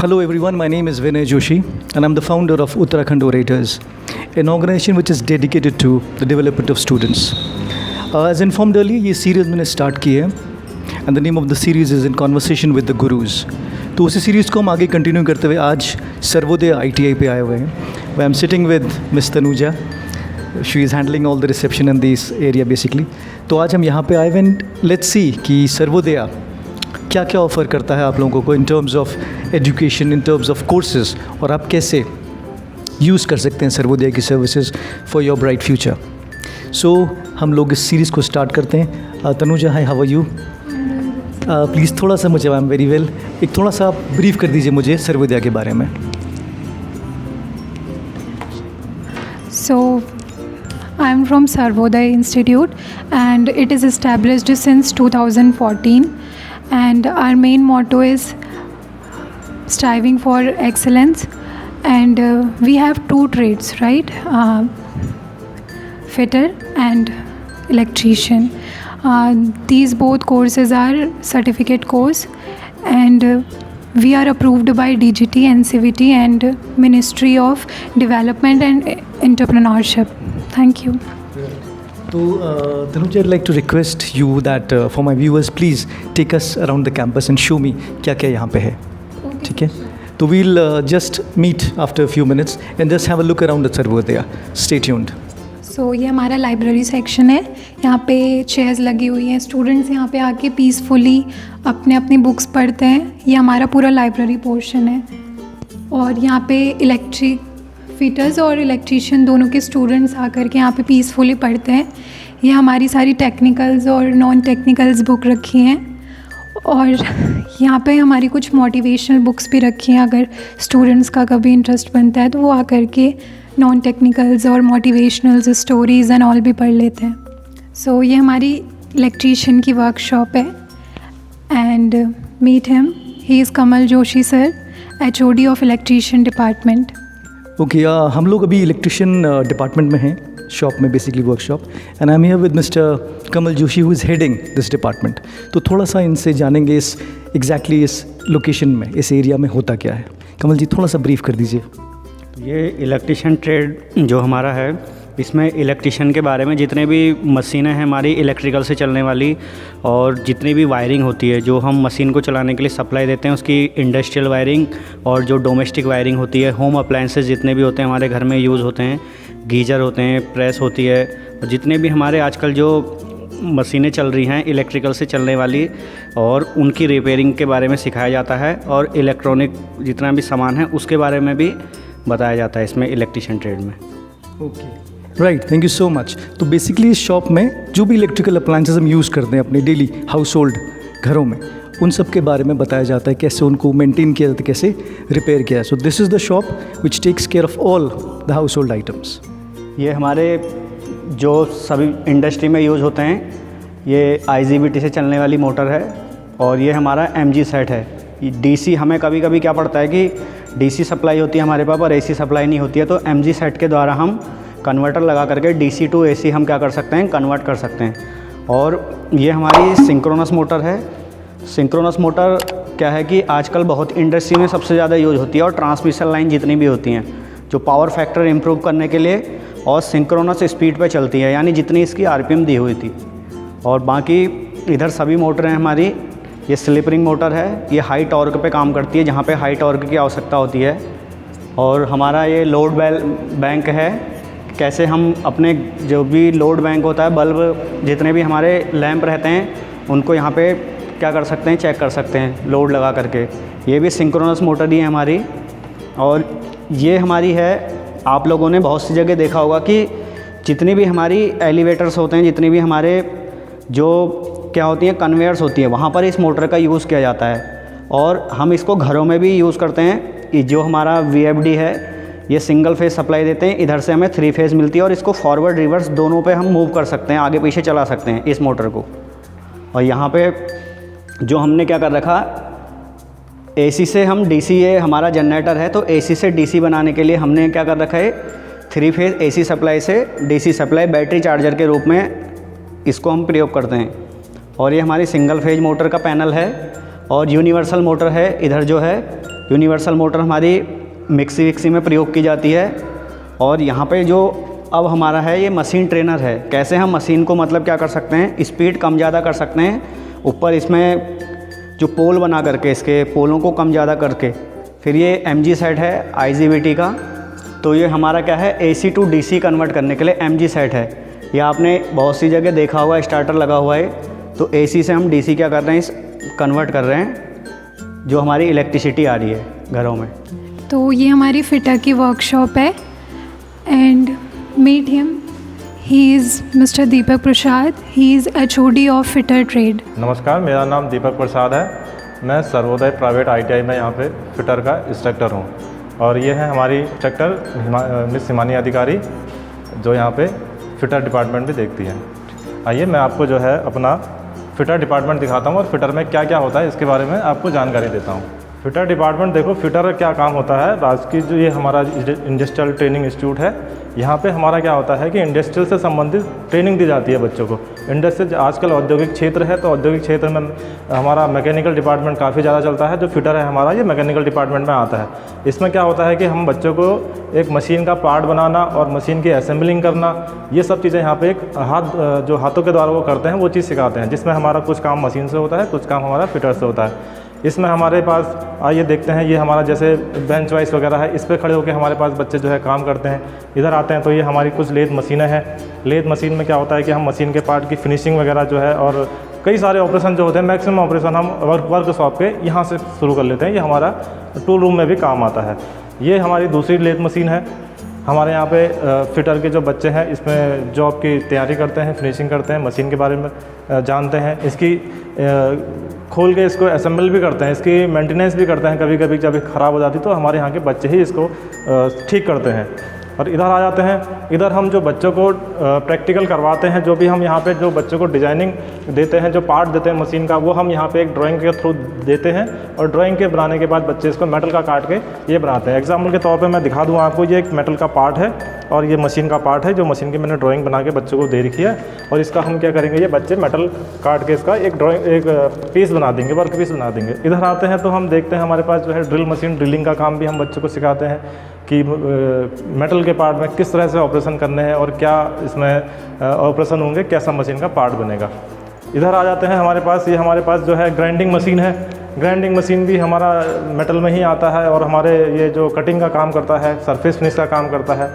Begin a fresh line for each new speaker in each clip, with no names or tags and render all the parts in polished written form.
Hello everyone, my name is Vinay Joshi and I'm the founder of Uttarakhand Orators, an organization which is dedicated to the development of students. As informed earlier, ये series मैंने start की है and the name of the series is In Conversation with the Gurus. तो उसी series को हम आगे continue करते हुए आज सर्वोदय ITI पे आए हुए हैं. I am sitting with miss Tanuja. She is handling all the reception in this area basically. तो आज हम यहाँ पे आए हुए एंड लेट्स सी कि सर्वोदय क्या क्या ऑफ़र करता है आप लोगों को in terms of education, in terms of courses, और आप कैसे यूज़ कर सकते हैं सर्वोदय की services for your bright future. So हम लोग इस सीरीज़ को स्टार्ट करते हैं. Tanuja, hi, how are you? Please थोड़ा सा मुझे, आई एम वेरी वेल, एक थोड़ा सा आप ब्रीफ कर दीजिए मुझे सर्वोदय के बारे में.
So, I am from Sarvodaya Institute and it is established since 2014, and our main motto is striving for excellence, and we have two trades, right? Fitter and electrician. These both courses are certificate course, and we are approved by DGT, NCVT and Ministry of Development and Entrepreneurship. Thank you.
तो Tanuja, I'd like to request you that for my viewers, please take us around the campus and show me क्या क्या यहाँ पे है. ठीक है, तो we'll just meet after a few minutes and just have a look around at Sarvodaya. Stay tuned.
सो ये हमारा लाइब्रेरी सेक्शन है. यहाँ पे चेयर्स लगी हुई हैं, स्टूडेंट्स यहाँ पे आके पीसफुली अपनी बुक्स पढ़ते हैं. ये हमारा पूरा लाइब्रेरी पोर्शन है. और यहाँ पे इलेक्ट्रिक फिटर्स और इलेक्ट्रीशियन दोनों के स्टूडेंट्स आकर के यहाँ पे पीसफुली पढ़ते हैं. ये हमारी सारी टेक्निकल्स और नॉन टेक्निकल्स बुक रखी हैं, और यहाँ पे हमारी कुछ मोटिवेशनल बुक्स भी रखी हैं. अगर स्टूडेंट्स का कभी इंटरेस्ट बनता है तो वो आकर के नॉन टेक्निकल्स और मोटिवेशनल्स स्टोरीज़ एंड ऑल भी पढ़ लेते हैं. सो ये हमारी इलेक्ट्रीशियन की वर्कशॉप है. And meet him, he is Kamal Joshi sir, HOD of electrician department.
Okay, हम लोग अभी इलेक्ट्रिशियन डिपार्टमेंट में हैं, शॉप में, basically workshop. And I am here with mister Kamal Joshi who is heading this department. तो थोड़ा सा इनसे जानेंगे इस एग्जैक्टली इस लोकेशन में, इस एरिया में होता क्या है. कमल जी, थोड़ा सा ब्रीफ कर दीजिए.
ये इलेक्ट्रिशियन ट्रेड जो हमारा है, इसमें इलेक्ट्रिशियन के बारे में जितने भी मशीनें हैं हमारी इलेक्ट्रिकल से चलने वाली, और जितनी भी वायरिंग होती है जो हम मशीन को चलाने के लिए सप्लाई देते हैं, उसकी इंडस्ट्रियल वायरिंग और जो डोमेस्टिक वायरिंग होती है, होम अप्लायंसेस जितने भी होते हैं हमारे घर में यूज़ होते हैं, गीज़र होते हैं, प्रेस होती है, और जितने भी हमारे आजकल जो मशीनें चल रही हैं इलेक्ट्रिकल से चलने वाली, और उनकी रिपेयरिंग के बारे में सिखाया जाता है, और इलेक्ट्रॉनिक जितना भी सामान है उसके बारे में भी बताया जाता है इसमें इलेक्ट्रिशियन ट्रेड में.
Okay, right, thank you so much. तो बेसिकली इस शॉप में जो भी इलेक्ट्रिकल अप्लायंसेस हम यूज़ करते हैं अपने डेली हाउस होल्ड घरों में, उन सब के बारे में बताया जाता है, कैसे उनको मेंटेन किया जाता है, कैसे रिपेयर किया. So this is the shop which takes care of all the household items.
ये हमारे जो सभी इंडस्ट्री में यूज़ होते हैं, ये IGBT से चलने वाली मोटर है, और ये हमारा MG सेट है. DC हमें कभी कभी क्या पड़ता है कि DC सप्लाई होती है हमारे पास और AC सप्लाई नहीं होती है, तो MG सेट के द्वारा हम कन्वर्टर लगा करके DC टू AC हम क्या कर सकते हैं, कन्वर्ट कर सकते हैं. और ये हमारी सिंक्रोनस मोटर है. सिंक्रोनस मोटर क्या है कि आजकल बहुत इंडस्ट्री में सबसे ज़्यादा यूज़ होती है, और ट्रांसमिशन लाइन जितनी भी होती हैं जो पावर फैक्टर इम्प्रूव करने के लिए और सिंक्रोनस स्पीड पे चलती है, यानी जितनी इसकी RPM दी हुई थी. और बाकी इधर सभी मोटरें हमारी, ये स्लिप रिंग मोटर है, ये हाई टॉर्क पे काम करती है जहाँ पे हाई टॉर्क की आवश्यकता होती है. और हमारा ये लोड बैंक है, कैसे हम अपने जो भी लोड बैंक होता है, बल्ब जितने भी हमारे लैंप रहते हैं उनको यहाँ पे क्या कर सकते हैं, चेक कर सकते हैं लोड लगा करके. ये भी सिंक्रोनस मोटर ही है हमारी. और ये हमारी है, आप लोगों ने बहुत सी जगह देखा होगा कि जितनी भी हमारी एलिवेटर्स होते हैं, जितनी भी हमारे जो क्या होती हैं कन्वेयर्स होती हैं, वहाँ पर इस मोटर का यूज़ किया जाता है. और हम इसको घरों में भी यूज़ करते हैं. ये जो हमारा VFD है, ये सिंगल फेज़ सप्लाई देते हैं, इधर से हमें 3 फेज़ मिलती है, और इसको फॉरवर्ड रिवर्स दोनों पे हम मूव कर सकते हैं, आगे पीछे चला सकते हैं इस मोटर को. और यहाँ पे जो हमने क्या कर रखा, AC से हम DC, ये हमारा जनरेटर है, तो AC से DC बनाने के लिए हमने क्या कर रखा है, 3 फेज़ AC सप्लाई से DC सप्लाई बैटरी चार्जर के रूप में इसको हम प्रयोग करते हैं. और ये हमारी सिंगल फेज मोटर का पैनल है, और यूनिवर्सल मोटर है इधर जो है, यूनिवर्सल मोटर हमारी मिक्सी विक्सी में प्रयोग की जाती है। और यहाँ पे जो अब हमारा है ये मशीन ट्रेनर है, कैसे हम मशीन को मतलब क्या कर सकते हैं, स्पीड कम ज़्यादा कर सकते हैं। ऊपर इसमें जो पोल बना करके इसके पोलों को कम ज़्यादा करके, फिर ये MG सेट है IGBT का। तो ये हमारा क्या है AC to DC कन्वर्ट करने के लिए MG सेट है। ये आपने बहुत सी जगह देखा होगा, स्टार्टर लगा हुआ है। तो AC से हम DC क्या कर रहे हैं, इस कन्वर्ट कर रहे हैं जो हमारी इलेक्ट्रिसिटी आ रही है घरों में।
तो ये हमारी फिटर की वर्कशॉप है and meet him, he is mister Deepak Prasad, he is HOD of fitter trade.
नमस्कार, मेरा नाम दीपक प्रसाद है। मैं सर्वोदय प्राइवेट ITI में यहाँ पे फिटर का इंस्ट्रक्टर हूँ। और ये है हमारी इंस्ट्रक्टर मिस हिमानी अधिकारी, जो यहाँ पे फिटर डिपार्टमेंट भी देखती है। आइए मैं आपको जो है अपना फिटर डिपार्टमेंट दिखाता हूँ और फिटर में क्या क्या होता है इसके बारे में आपको जानकारी देता हूँ। फिटर डिपार्टमेंट, देखो फिटर का क्या काम होता है। राजकीय जो ये हमारा इंडस्ट्रियल ट्रेनिंग इंस्टीट्यूट है, यहाँ पे हमारा क्या होता है कि इंडस्ट्रियल से संबंधित ट्रेनिंग दी जाती है बच्चों को। इंडस्ट्रियल आजकल औद्योगिक क्षेत्र है, तो औद्योगिक क्षेत्र में हमारा मैकेनिकल डिपार्टमेंट काफ़ी ज़्यादा चलता है। जो फिटर है हमारा, ये मैकेनिकल डिपार्टमेंट में आता है। इसमें क्या होता है कि हम बच्चों को एक मशीन का पार्ट बनाना और मशीन की असेंबलिंग करना, ये सब चीज़ें यहाँ पे एक जो हाथों के द्वारा वो करते हैं, वो चीज़ सिखाते हैं। जिसमें हमारा कुछ काम मशीन से होता है, कुछ काम हमारा फिटर से होता है। इसमें हमारे पास आइए देखते हैं, ये हमारा जैसे बेंच वाइस वगैरह है, इस पर खड़े होकर हमारे पास बच्चे जो है काम करते हैं। इधर आते हैं तो ये हमारी कुछ लेथ मशीनें हैं। लेथ मशीन में क्या होता है कि हम मशीन के पार्ट की फिनिशिंग वगैरह जो है और कई सारे ऑपरेशन जो होते हैं, मैक्सिमम ऑपरेशन हम वर्कशॉप के यहाँ से शुरू कर लेते हैं। ये हमारा टूल रूम में भी काम आता है। ये हमारी दूसरी लेथ मशीन है। हमारे यहाँ पे फिटर के जो बच्चे हैं इसमें जॉब की तैयारी करते हैं, फिनिशिंग करते हैं, मशीन के बारे में जानते हैं, इसकी खोल के इसको असेंबल भी करते हैं, इसकी मेंटेनेंस भी करते हैं। कभी कभी जब ख़राब हो जाती तो हमारे यहाँ के बच्चे ही इसको ठीक करते हैं। और इधर आ जाते हैं, इधर हम जो बच्चों को प्रैक्टिकल करवाते हैं, जो भी हम यहाँ पे जो बच्चों को डिज़ाइनिंग देते हैं, जो पार्ट देते हैं मशीन का, वो हम यहाँ पे एक ड्राइंग के थ्रू देते हैं। और ड्राइंग के बनाने के बाद बच्चे इसको मेटल का काट के ये बनाते हैं। एग्जाम्पल के तौर पे मैं दिखा दूँ आपको, ये एक मेटल का पार्ट है और ये मशीन का पार्ट है, जो मशीन की मैंने ड्राइंग बना के बच्चों को दे रखी है। और इसका हम क्या करेंगे, ये बच्चे मेटल काट के इसका एक पीस बना देंगे, वर्क पीस बना देंगे। इधर आते हैं तो हम देखते हैं हमारे पास जो है ड्रिल मशीन, ड्रिलिंग का काम भी हम बच्चों को सिखाते हैं कि मेटल के पार्ट में किस तरह से ऑपरेशन करने हैं और क्या इसमें ऑपरेशन होंगे, कैसा मशीन का पार्ट बनेगा। इधर आ जाते हैं हमारे पास, ये हमारे पास जो है ग्राइंडिंग मशीन है। ग्राइंडिंग मशीन भी हमारा मेटल में ही आता है और हमारे ये जो कटिंग का काम करता है, सरफेस फिनिश का काम करता है।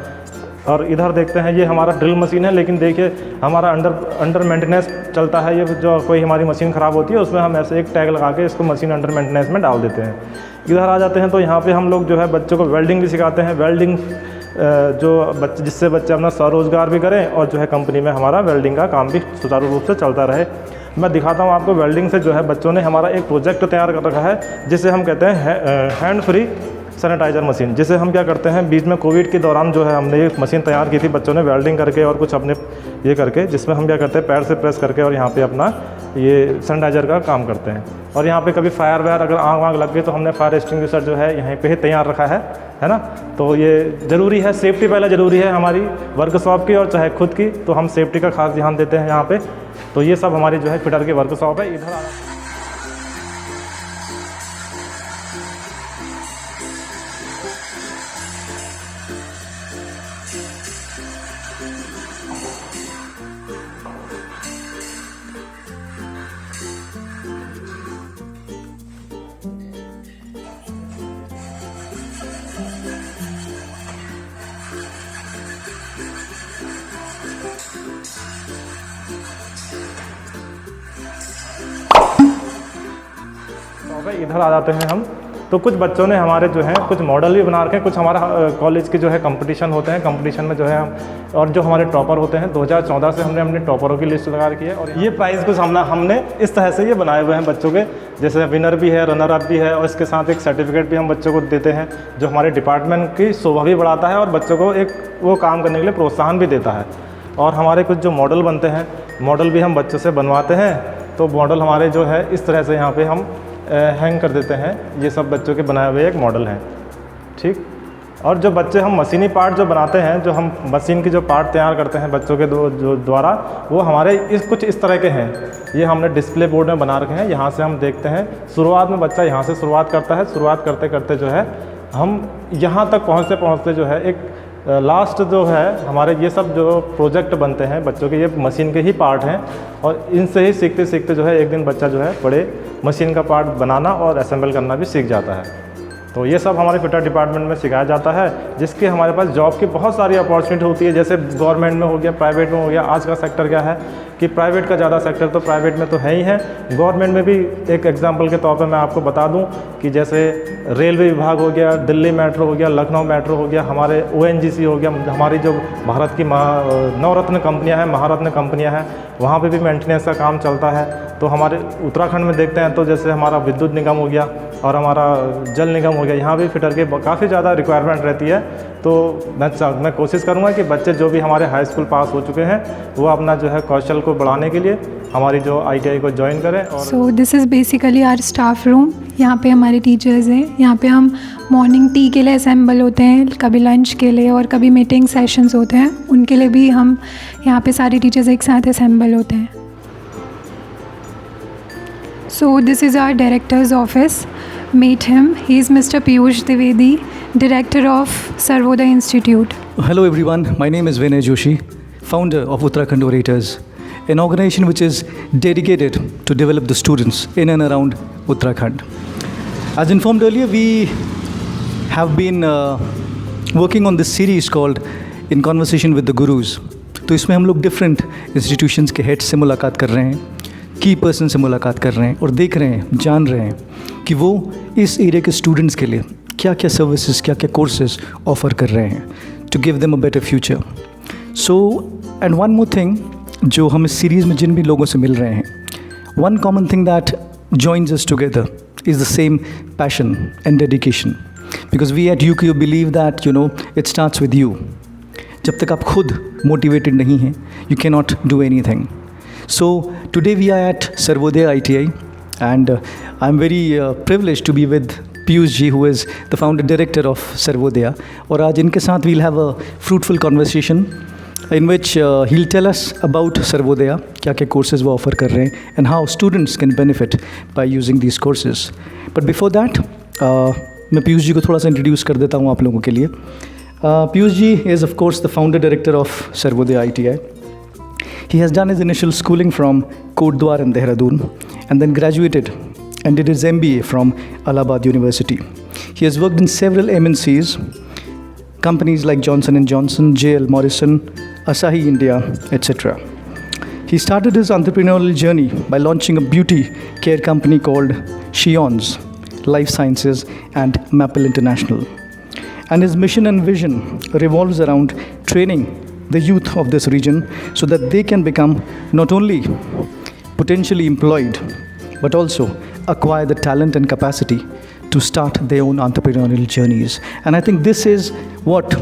और इधर देखते हैं, ये हमारा ड्रिल मशीन है, लेकिन देखिए हमारा अंडर मेंटेनेंस चलता है। ये जो कोई हमारी मशीन ख़राब होती है उसमें हम ऐसे एक टैग लगा के इसको मशीन अंडर मेंटेनेंस में डाल देते हैं। इधर आ जाते हैं तो यहाँ पे हम लोग जो है बच्चों को वेल्डिंग भी सिखाते हैं। वेल्डिंग जो बच्चे, जिससे बच्चे अपना स्वरोजगार भी करें और जो है कंपनी में हमारा वेल्डिंग का काम भी सुचारू रूप से चलता रहे। मैं दिखाता हूँ आपको वेल्डिंग से जो है बच्चों ने हमारा एक प्रोजेक्ट तैयार कर रखा है, जिसे हम कहते हैं हैंड फ्री सैनिटाइज़र मशीन। जिसे हम क्या करते हैं, बीच में कोविड के दौरान जो है हमने ये मशीन तैयार की थी बच्चों ने वेल्डिंग करके और कुछ अपने ये करके, जिसमें हम क्या करते हैं पैर से प्रेस करके और यहाँ पे अपना ये सैनिटाइज़र का काम करते हैं। और यहाँ पे कभी फायर वायर अगर आग वाग लग गई तो हमने फायर एक्सटिंग्विशर जो है यहीं पे ही तैयार रखा है ना। तो ये ज़रूरी है, सेफ्टी पहले ज़रूरी है हमारी वर्कशॉप की और चाहे खुद की, तो हम सेफ्टी का खास ध्यान देते हैं यहाँ पे। तो ये सब हमारी जो है फिटर की वर्कशॉप है। इधर इधर आ जाते हैं हम, तो कुछ बच्चों ने हमारे जो हैं कुछ मॉडल भी बना रखे हैं। कुछ हमारा कॉलेज के जो है कंपटीशन होते हैं, कंपटीशन में जो है हम, और जो हमारे टॉपर होते हैं 2014 से हमने अपने टॉपरों की लिस्ट लगा रखी है। और ये प्राइज़ कुछ हमने इस तरह से ये बनाए हुए हैं बच्चों के, जैसे विनर भी है, रनर अप भी है, और इसके साथ एक सर्टिफिकेट भी हम बच्चों को देते हैं, जो हमारे डिपार्टमेंट की शोभा भी बढ़ाता है और बच्चों को एक वो काम करने के लिए प्रोत्साहन भी देता है। और हमारे कुछ जो मॉडल बनते हैं, मॉडल भी हम बच्चों से बनवाते हैं। तो मॉडल हमारे जो है इस तरह से यहाँ पे हम हैंग कर देते हैं। ये सब बच्चों के बनाए हुए एक मॉडल हैं, ठीक। और जो बच्चे हम मशीनी पार्ट जो बनाते हैं, जो हम मशीन की जो पार्ट तैयार करते हैं बच्चों के जो द्वारा, वो हमारे कुछ इस तरह के हैं। ये हमने डिस्प्ले बोर्ड में बना रखे हैं। यहाँ से हम देखते हैं, शुरुआत में बच्चा यहाँ से शुरुआत करता है। शुरुआत करते करते जो है हम यहाँ तक पहुँचते जो है एक लास्ट जो है हमारे ये सब जो प्रोजेक्ट बनते हैं बच्चों के, ये मशीन के ही पार्ट हैं। और इनसे ही सीखते सीखते जो है एक दिन बच्चा जो है बड़े मशीन का पार्ट बनाना और असेंबल करना भी सीख जाता है। तो ये सब हमारे फिटर डिपार्टमेंट में सिखाया जाता है, जिसके हमारे पास जॉब की बहुत सारी अपॉर्चुनिटी होती है। जैसे गवर्नमेंट में हो गया, प्राइवेट में हो गया। आज का सेक्टर क्या है कि प्राइवेट का ज़्यादा सेक्टर तो प्राइवेट में तो है ही है, गवर्नमेंट में भी एक एग्जांपल के तौर पे मैं आपको बता दूं कि जैसे रेलवे विभाग हो गया, दिल्ली मेट्रो हो गया, लखनऊ मेट्रो हो गया, हमारे ONGC हो गया, हमारी जो भारत की नवरत्न कंपनियां हैं, महारत्न कंपनियां हैं, वहाँ पे भी मेंटेनेंस का काम चलता है। तो हमारे उत्तराखंड में देखते हैं तो जैसे हमारा विद्युत निगम हो गया और हमारा जल निगम हो गया, यहाँ भी फिटर के काफ़ी ज़्यादा रिक्वायरमेंट रहती है। तो मैं कोशिश करूँगा कि बच्चे जो भी हमारे हाई स्कूल पास हो चुके हैं वो अपना जो है कौशल को बढ़ाने के लिए हमारी जो ITI को ज्वाइन करें। और
so this is basically our staff room. यहाँ पे हमारे टीचर्स हैं। यहाँ पे हम मॉर्निंग टी के लिए असेंबल होते हैं, कभी लंच के लिए और कभी मीटिंग सेशंस होते हैं, उनके लिए भी हम यहाँ पे सारे टीचर्स एक साथ असेंबल होते हैं। So this is our directors office. Meet him. He is Mr. Piyush Dwivedi, Director of Sarvodaya Institute.
Hello everyone, my name is Vinay Joshi, founder of Uttarakhand Orators, an organization which is dedicated to develop the students in and around Uttarakhand. As informed earlier, we have been working on this series called In Conversation with the Gurus. तो इसमें हम लोग different institutions के heads से मुलाकात कर रहे हैं, की पर्सन से मुलाकात कर रहे हैं और देख रहे हैं, जान रहे हैं कि वो इस एरिया के स्टूडेंट्स के लिए क्या क्या सर्विसेज, क्या क्या कोर्सेज ऑफ़र कर रहे हैं to give them a better future. So and one more thing, जो हम इस सीरीज़ में जिन भी लोगों से मिल रहे हैं, one common thing that joins us together is the same passion and dedication, because we at UKO believe that it starts with you. जब तक आप खुद मोटिवेटेड नहीं हैं, you can not do anything. So today we are at Sarvodaya ITI and I'm very privileged to be with Piyush ji, who is the founder director of Sarvodaya. और आज इनके साथ we'll have a fruitful conversation in which he'll tell us about Sarvodaya, क्या क्या courses वो offer कर रहे हैं and how students can benefit by using these courses. But before that, मैं पीयूष जी को थोड़ा सा introduce कर देता हूँ आप लोगों के लिए। Piyush ji is of course the founder director of Sarvodaya ITI. He has done his initial schooling from Kotdwar in Dehradun and then graduated and did his MBA from Allahabad University. He has worked in several MNCs, companies like Johnson & Johnson, JL Morrison, Asahi India, etc. He started his entrepreneurial journey by launching a beauty care company called Shion's Life Sciences and Maple International. And his mission and vision revolves around training the youth of this region so that they can become not only potentially employed but also acquire the talent and capacity to start their own entrepreneurial journeys. And I think this is what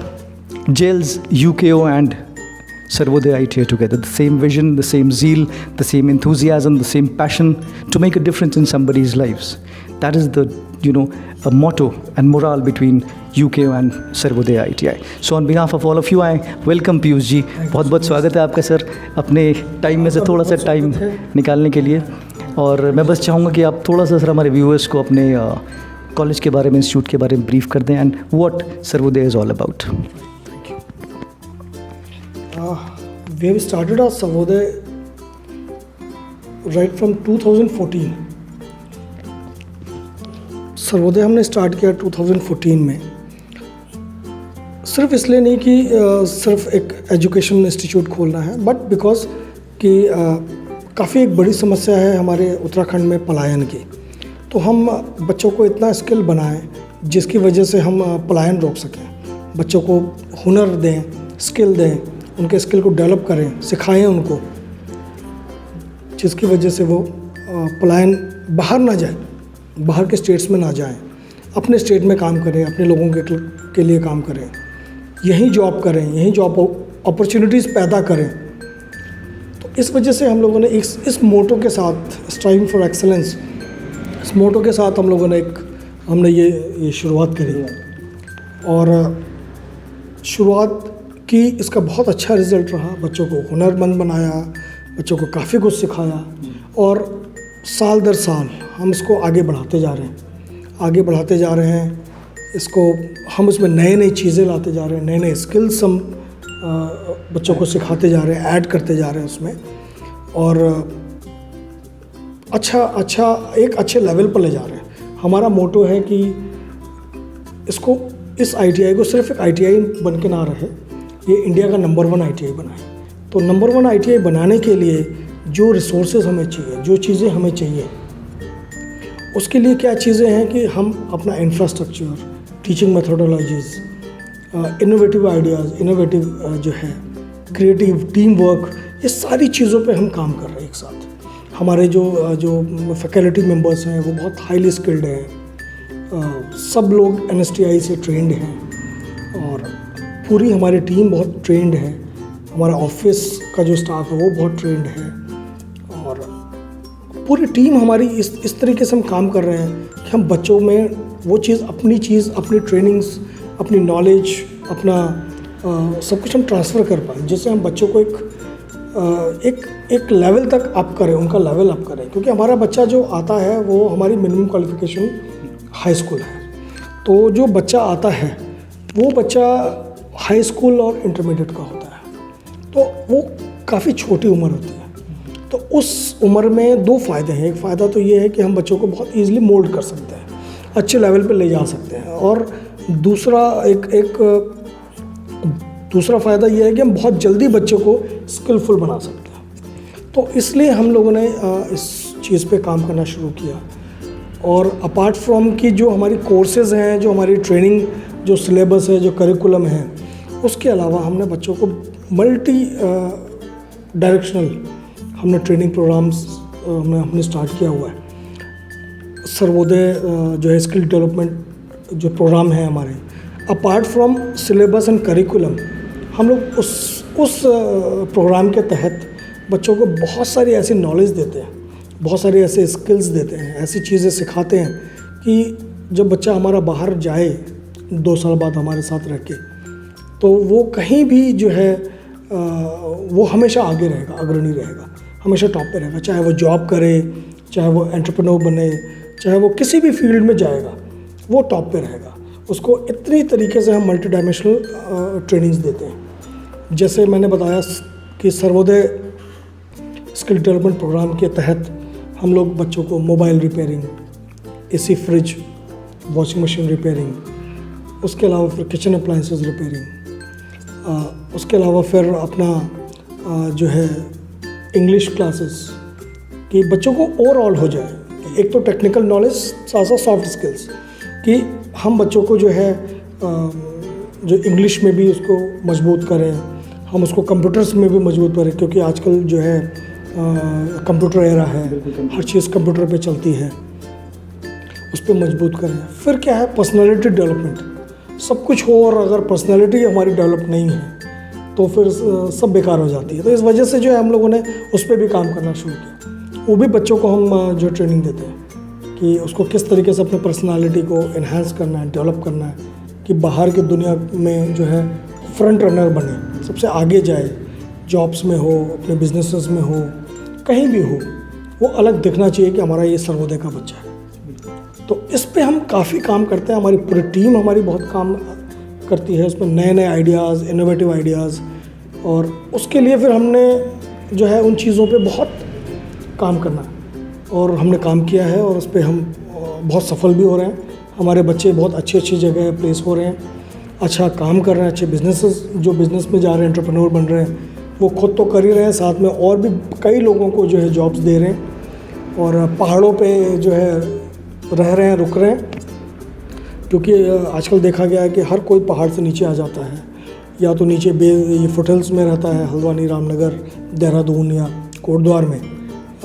gels UKO and Sarvodaya ITI together. The same vision, the same zeal, the same enthusiasm, the same passion to make a difference in somebody's lives. That is the a motto and morale between UKO and Sarvodaya ITI. So on behalf of all of you, I welcome Piyush ji. बहुत बहुत स्वागत है आपका sir, अपने time में से थोड़ा सा टाइम निकालने के लिए। और मैं बस चाहूँगा कि आप थोड़ा सा सर हमारे व्यूअर्स को अपने कॉलेज के बारे में, इंस्टीट्यूट के बारे में ब्रीफ कर दें and what Sarvodaya is all about.
We have started our Sarvodaya right from 2014. Sarvodaya हमने स्टार्ट किया 2014 में, सिर्फ इसलिए नहीं कि सिर्फ एक एजुकेशन इंस्टीट्यूट खोलना है, बट बिकॉज कि काफ़ी एक बड़ी समस्या है हमारे उत्तराखंड में पलायन की। तो हम बच्चों को इतना स्किल बनाएं जिसकी वजह से हम पलायन रोक सकें, बच्चों को हुनर दें, स्किल दें, उनके स्किल को डेवलप करें, सिखाएं उनको, जिसकी वजह से वो पलायन बाहर ना जाए, बाहर के स्टेट्स में ना जाएं, अपने स्टेट में काम करें, अपने लोगों के लिए काम करें, यहीं जॉब करें, यहीं जॉब अपॉर्चुनिटीज़ पैदा करें। तो इस वजह से हम लोगों ने इस मोटो के साथ, स्ट्राइविंग फॉर एक्सेलेंस, इस मोटो के साथ हमने ये शुरुआत करी। और शुरुआत की इसका बहुत अच्छा रिज़ल्ट रहा। बच्चों को हुनरमंद बनाया, बच्चों को काफ़ी कुछ सिखाया और साल दर साल हम इसको आगे बढ़ाते जा रहे हैं। इसको हम उसमें नई चीज़ें लाते जा रहे हैं, नए स्किल्स हम बच्चों को सिखाते जा रहे हैं, ऐड करते जा रहे हैं उसमें, और एक अच्छे लेवल पर ले जा रहे हैं। हमारा मोटो है कि इस ITI को सिर्फ एक ITI बन के ना रहे, ये इंडिया का नंबर 1 ITI बनाए। तो नंबर 1 ITI बनाने के लिए जो रिसोर्सेज हमें चाहिए, जो चीज़ें हमें चाहिए, उसके लिए क्या चीज़ें हैं कि हम अपना infrastructure, teaching methodologies, innovative ideas, innovative जो है क्रिएटिव टीम वर्क, ये सारी चीज़ों पे हम काम कर रहे हैं एक साथ। हमारे जो फैकल्टी मेंबर्स हैं वो बहुत हाईली स्किल्ड हैं, सब लोग NSTI से ट्रेंड हैं और पूरी हमारी टीम बहुत ट्रेंड है। हमारा ऑफिस का जो स्टाफ है वो बहुत ट्रेंड है और पूरी टीम हमारी इस तरीके से हम काम कर रहे हैं कि हम बच्चों में वो अपनी ट्रेनिंग्स, अपनी नॉलेज, अपना सब कुछ हम ट्रांसफ़र कर पाएँ, जिससे हम बच्चों को एक लेवल तक अप करें, उनका लेवल अप करें। क्योंकि हमारा बच्चा जो आता है वो हमारी मिनिमम क्वालिफ़िकेशन हाई स्कूल है, तो जो बच्चा आता है वो बच्चा हाई स्कूल और इंटरमीडिएट का होता है, तो वो काफ़ी छोटी उम्र होती है। तो उस उम्र में 2 फ़ायदे हैं। एक फ़ायदा तो ये है कि हम बच्चों को बहुत ईज़िली मोल्ड कर सकते हैं, अच्छे लेवल पे ले जा सकते हैं, और दूसरा फ़ायदा ये है कि हम बहुत जल्दी बच्चों को स्किलफुल बना सकते हैं। तो इसलिए हम लोगों ने इस चीज़ पे काम करना शुरू किया। और अपार्ट फ्रॉम कि जो हमारी कोर्सेज़ हैं, जो हमारी ट्रेनिंग, जो सिलेबस है, जो करिकुलम है, उसके अलावा हमने बच्चों को मल्टी डायरेक्शनल हमने ट्रेनिंग प्रोग्राम्स हमने स्टार्ट किया हुआ है। सर्वोदय जो है स्किल डेवलपमेंट जो प्रोग्राम है हमारे, apart from syllabus and curriculum, हम लोग उस प्रोग्राम के तहत बच्चों को बहुत सारी ऐसी नॉलेज देते हैं, बहुत सारे ऐसे स्किल्स देते हैं, ऐसी चीज़ें सिखाते हैं कि जब बच्चा हमारा बाहर जाए 2 साल बाद हमारे साथ रह के, तो वो कहीं भी जो है वो हमेशा आगे रहेगा, अग्रणी रहेगा, हमेशा टॉप पे रहेगा। चाहे वो जॉब करे, चाहे वो एंटरप्रेन्योर बने, चाहे वो किसी भी फील्ड में जाएगा, वो टॉप पे रहेगा। उसको इतनी तरीके से हम मल्टी डायमेंशनल ट्रेनिंग्स देते हैं। जैसे मैंने बताया कि सर्वोदय स्किल डेवलपमेंट प्रोग्राम के तहत हम लोग बच्चों को mobile repairing, AC fridge, washing machine repairing, उसके अलावा फिर किचन अप्लाइंसेस रिपेयरिंग, उसके अलावा फिर अपना जो है इंग्लिश क्लासेस, कि बच्चों को ओवरऑल हो जाए, एक तो टेक्निकल नॉलेज, साथ साथ सॉफ्ट स्किल्स, कि हम बच्चों को जो है जो इंग्लिश में भी उसको मजबूत करें, हम उसको कंप्यूटर्स में भी मजबूत करें, क्योंकि आजकल जो है कंप्यूटर एरा है, हर चीज़ कंप्यूटर पे चलती है, उस पर मजबूत करें। फिर क्या है, पर्सनालिटी डेवलपमेंट, सब कुछ हो और अगर पर्सनालिटी हमारी डेवलप नहीं है तो फिर सब बेकार हो जाती है। तो इस वजह से जो है हम लोगों ने उस पर भी काम करना शुरू किया। वो भी बच्चों को हम जो ट्रेनिंग देते हैं कि उसको किस तरीके से अपने पर्सनालिटी को इन्हांस करना है, डेवलप करना है, कि बाहर की दुनिया में जो है फ्रंट रनर बने, सबसे आगे जाए, जॉब्स में हो, अपने बिजनेसेस में हो, कहीं भी हो, वो अलग दिखना चाहिए कि हमारा ये सर्वोदय का बच्चा है। तो इस पे हम काफ़ी काम करते हैं, हमारी पूरी टीम हमारी बहुत काम करती है उसमें, नए आइडियाज़, इनोवेटिव आइडियाज़, और उसके लिए फिर हमने जो है उन चीज़ों पे बहुत काम करना है और हमने काम किया है, और उस पर हम बहुत सफल भी हो रहे हैं। हमारे बच्चे बहुत अच्छी जगह प्लेस हो रहे हैं, अच्छा काम कर रहे हैं, अच्छे जो बिज़नेस में जा रहे हैं, एंटरप्रेन्योर बन रहे हैं, वो खुद तो कर ही रहे हैं, साथ में और भी कई लोगों को जो है जॉब्स दे रहे हैं, और पहाड़ों पे जो है रह रहे हैं, रुक रहे हैं, क्योंकि आजकल देखा गया है कि हर कोई पहाड़ से नीचे आ जाता है, या तो नीचे ये फुटहिल्स में रहता है, हल्द्वानी, रामनगर, देहरादून या कोटद्वार में,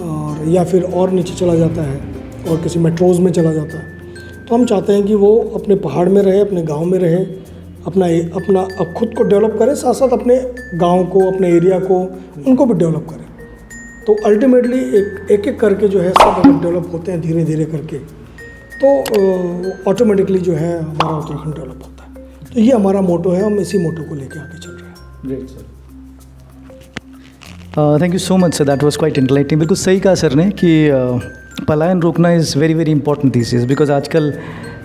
और या फिर और नीचे चला जाता है और किसी मेट्रोज़ में चला जाता है। तो हम चाहते हैं कि वो अपने पहाड़ में रहे, अपने गांव में रहे, अपना खुद को डेवलप करे, साथ साथ अपने गांव को, अपने एरिया को, उनको भी डेवलप करें। तो अल्टीमेटली एक करके जो है सब अगर डेवलप होते हैं धीरे धीरे करके, तो ऑटोमेटिकली जो है हमारा उत्तराखंड डेवलप होता है। तो ये हमारा मोटो है, हम इसी मोटो को लेके आगे चल रहे हैं।
Great sir, thank you so much sir, that was quite entertaining. बिल्कुल सही कहा सर ने कि पलायन रोकना is very very important this is, because आजकल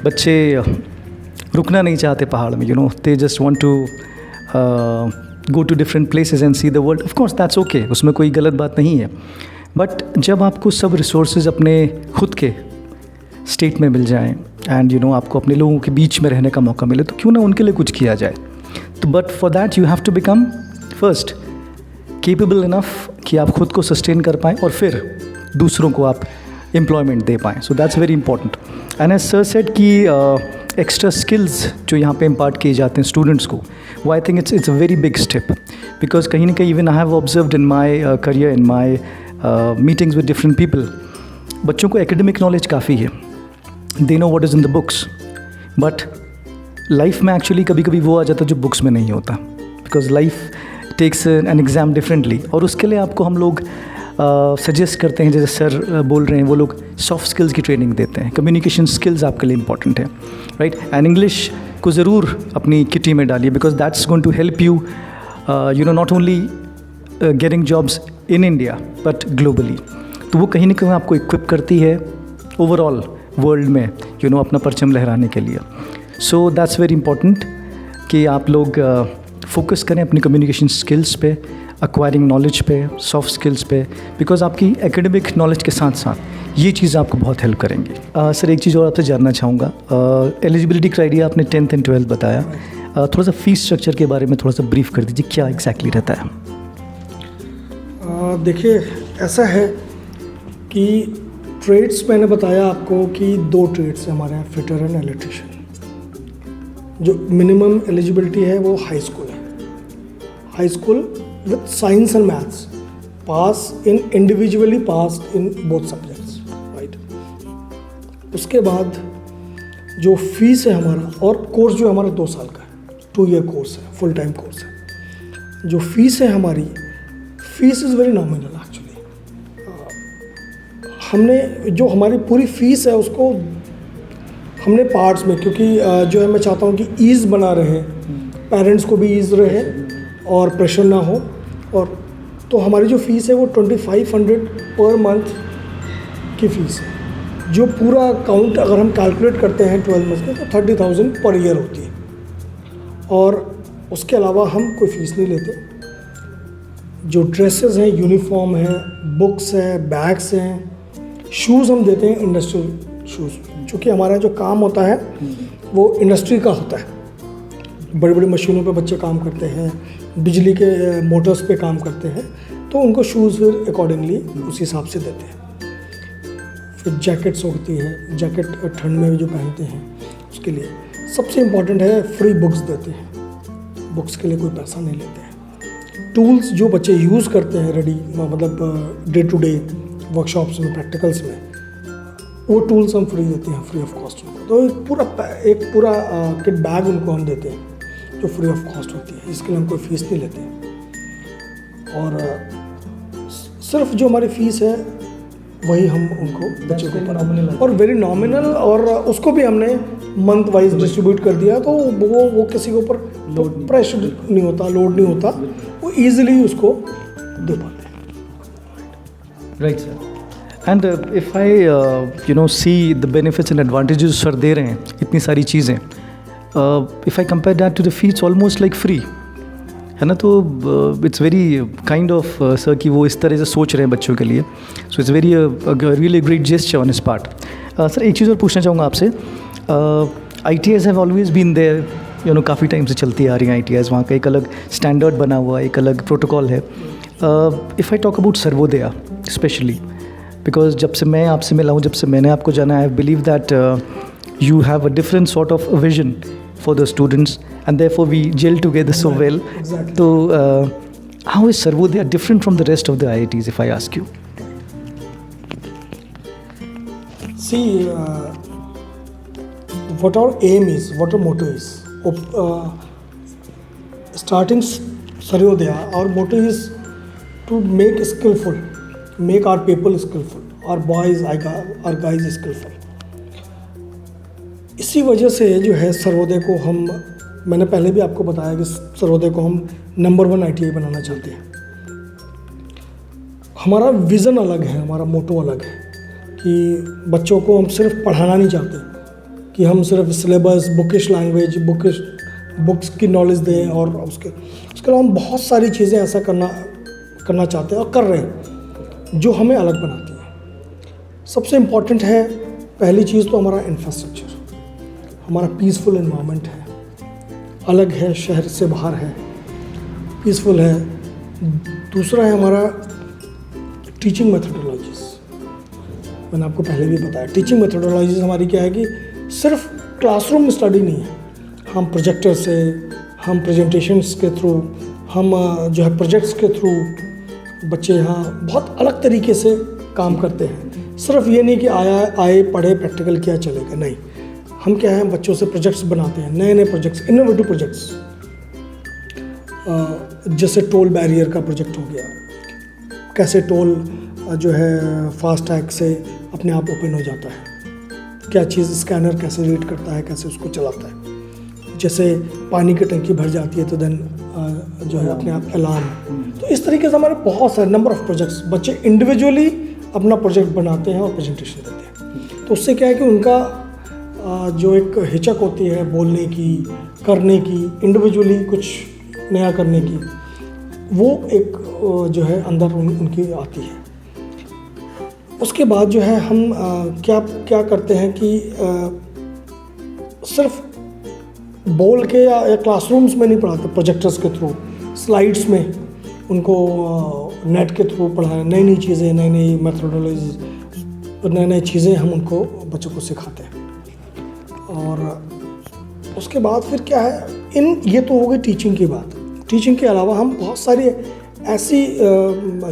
बच्चे रुकना नहीं चाहते पहाड़ में, they just want to go to different places and see the world. Of course that's okay, उसमें कोई गलत बात नहीं है, बट जब आपको सब रिसोर्सेज अपने खुद के स्टेट में मिल जाएं एंड आपको अपने लोगों के बीच में रहने का मौका मिले, तो क्यों ना उनके लिए कुछ किया जाए। तो but for that you have to become first capable enough कि आप खुद को सस्टेन कर पाएँ और फिर दूसरों को आप एम्प्लॉयमेंट दे पाएँ। So that's very important. And as sir said कि एक्स्ट्रा स्किल्स जो यहाँ पे इम्पार्ट किए जाते हैं स्टूडेंट्स को, वो I think it's a very big step, because कहीं ना कहीं even I have observed in my career, in my meetings with different people, बच्चों को एकेडमिक नॉलेज काफ़ी है, they know what is in the books, but life में actually कभी कभी वो आ जाता है जो बुक्स में नहीं होता, because life takes an exam differently. और उसके लिए आपको हम लोग सजेस्ट करते हैं, जैसे सर बोल रहे हैं, वो लोग सॉफ्ट स्किल्स की ट्रेनिंग देते हैं, कम्युनिकेशन स्किल्स आपके लिए इंपॉर्टेंट है, राइट। एंड इंग्लिश को ज़रूर अपनी किटी में डालिए, because that's going to help you not only getting jobs in India but globally. तो वो कहीं ना कहीं आपको इक्विप करती है ओवरऑल वर्ल्ड में अपना परचम लहराने के लिए। सो दैट्स वेरी इंपॉर्टेंट कि आप लोग फोकस करें अपनी कम्युनिकेशन स्किल्स पे, एक्वायरिंग नॉलेज पे, सॉफ्ट स्किल्स पे, बिकॉज आपकी एकेडमिक नॉलेज के साथ साथ ये चीज़ आपको बहुत हेल्प करेंगी। सर एक चीज़ और आपसे जानना चाहूँगा, एलिजिबिलिटी क्राइटेरिया आपने 10th एंड 12th बताया, थोड़ा सा फीस स्ट्रक्चर के बारे में थोड़ा सा ब्रीफ कर दीजिए, क्या एग्जैक्टली रहता है?
देखिए ऐसा है कि ट्रेड्स मैंने बताया आपको कि 2 ट्रेड्स हैं हमारे यहाँ, फिटर एंड इलेक्ट्रिशियन। जो मिनिमम एलिजिबिलिटी है वो हाई स्कूल है, high school with science and maths, pass in individually pass in both subjects, right. उसके बाद जो फीस है हमारा, और कोर्स जो हमारा 2 साल का है, 2 ईयर कोर्स है, फुल टाइम कोर्स है। जो फीस है हमारी, fees is very nominal actually. हमने जो हमारी पूरी फीस है उसको हमने पार्ट्स में, क्योंकि जो है मैं चाहता हूँ कि ईज़ बना रहे, पेरेंट्स को भी ईज़ रहे और प्रेशर ना हो, और तो हमारी जो फ़ीस है वो 2500 पर मंथ की फ़ीस है। जो पूरा काउंट अगर हम कैलकुलेट करते हैं 12 मंथ में, तो 30,000 पर ईयर होती है। और उसके अलावा हम कोई फ़ीस नहीं लेते। जो ड्रेसेस हैं, यूनिफॉर्म है, बुक्स है, बैग्स हैं, शूज़ हम देते हैं, इंडस्ट्रियल शूज़, चूँकि हमारा जो काम होता है वो इंडस्ट्री का होता है। बड़ी बड़ी मशीनों पे बच्चे काम करते हैं, बिजली के मोटर्स पे काम करते हैं, तो उनको शूज़ फिर अकॉर्डिंगली उस हिसाब से देते हैं। फिर जैकेट्स होती है, जैकेट ठंड में जो पहनते हैं उसके लिए। सबसे इम्पॉर्टेंट है फ्री बुक्स देते हैं, बुक्स के लिए कोई पैसा नहीं लेते हैं। टूल्स जो बच्चे यूज़ करते हैं रेडी, मतलब डे टू डे वर्कशॉप्स में, प्रैक्टिकल्स में, वो टूल्स हम फ्री देते हैं, फ्री ऑफ कॉस्ट उनको। तो एक पूरा किट बैग उनको हम देते हैं जो फ्री ऑफ कॉस्ट होती है, इसके लिए हम कोई फ़ीस नहीं लेते हैं। और सिर्फ जो हमारी फ़ीस है वही हम उनको बच्चों को पढ़ाते, और वेरी नॉमिनल, और उसको भी हमने मंथ वाइज डिस्ट्रीब्यूट कर दिया, तो वो किसी के ऊपर प्रेशर नहीं होता, लोड नहीं होता, वो ईजिली उसको दे पाते हैं।
Right sir. And if I see the benefits and advantages sir दे रहे हैं, इतनी सारी चीज़ें, if I compare that to the fees almost like free, है ना। तो it's very kind of sir कि वो इस तरह से सोच रहे हैं बच्चों के लिए। So it's very really great gesture on his part. Sir एक चीज़ और पूछना चाहूँगा आपसे, ITIs have always been there, काफ़ी टाइम से चलती आ रही हैं ITIs, वहाँ का एक अलग स्टैंडर्ड बना हुआ है, एक अलग प्रोटोकॉल है। If I talk about Sarvodaya specially, because जब से मैं आपसे मिला हूँ, जब से मैंने आपको जाना, I believe that you have a different sort of vision for the students, and therefore we gel together so well.
Exactly.
So how is Sarvodaya different from the rest of the IITs, if I ask you?
See, what our aim is, what our motto is. Starting Sarvodaya, our motto is to make skillful, make our people skillful, our boys, our guys skillful. इसी वजह से जो है सर्वोदय को हम मैंने पहले भी आपको बताया कि सर्वोदय को हम नंबर 1 ITI बनाना चाहते हैं। हमारा विज़न अलग है, हमारा मोटो अलग है कि बच्चों को हम सिर्फ पढ़ाना नहीं चाहते कि हम सिर्फ सिलेबस, बुकिश लैंग्वेज, बुक्स की नॉलेज दें, और उसके अलावा हम बहुत सारी चीज़ें ऐसा करना चाहते हैं और कर रहे हैं जो हमें अलग बनाती है। सबसे इम्पॉर्टेंट है, पहली चीज़ तो हमारा इंफ्रास्ट्रक्चर, हमारा पीसफुल एनवायरनमेंट है, अलग है, शहर से बाहर है, पीसफुल है। दूसरा है हमारा टीचिंग मेथोडोलॉजीज़। मैंने आपको पहले भी बताया, टीचिंग मेथोडोलॉजीज़ हमारी क्या है कि सिर्फ क्लासरूम स्टडी नहीं है, हम प्रोजेक्टर से, हम प्रेजेंटेशंस के थ्रू, हम जो है प्रोजेक्ट्स के थ्रू बच्चे यहाँ बहुत अलग तरीके से काम करते हैं। सिर्फ ये नहीं कि आए पढ़े प्रैक्टिकल किया चलेगा, नहीं, हम क्या है बच्चों से प्रोजेक्ट्स बनाते हैं, नए नए प्रोजेक्ट्स, इनोवेटिव प्रोजेक्ट्स। जैसे टोल बैरियर का प्रोजेक्ट हो गया, कैसे टोल जो है फास्ट टैग से अपने आप ओपन हो जाता है, क्या चीज़ स्कैनर कैसे रीड करता है, कैसे उसको चलाता है। जैसे पानी की टंकी भर जाती है तो देन जो है अपने आप अलार्म। तो इस तरीके से हमारे बहुत सारे नंबर ऑफ प्रोजेक्ट्स, बच्चे इंडिविजुअली अपना प्रोजेक्ट बनाते हैं और प्रेजेंटेशन देते हैं। तो उससे क्या है कि उनका जो एक हिचक होती है बोलने की, करने की, इंडिविजुअली कुछ नया करने की, वो एक जो है अंदर उनकी आती है। उसके बाद जो है हम क्या करते हैं कि सिर्फ बोल के या क्लासरूम्स में नहीं पढ़ाते, प्रोजेक्टर्स के थ्रू, स्लाइड्स में उनको नेट के थ्रू पढ़ाएं, नई नई चीज़ें, नई नई मेथोडोलॉजीज, नई नई चीज़ें हम उनको बच्चों को सिखाते हैं। और उसके बाद फिर क्या है, ये तो हो गई टीचिंग की बात। टीचिंग के अलावा हम बहुत सारी ऐसी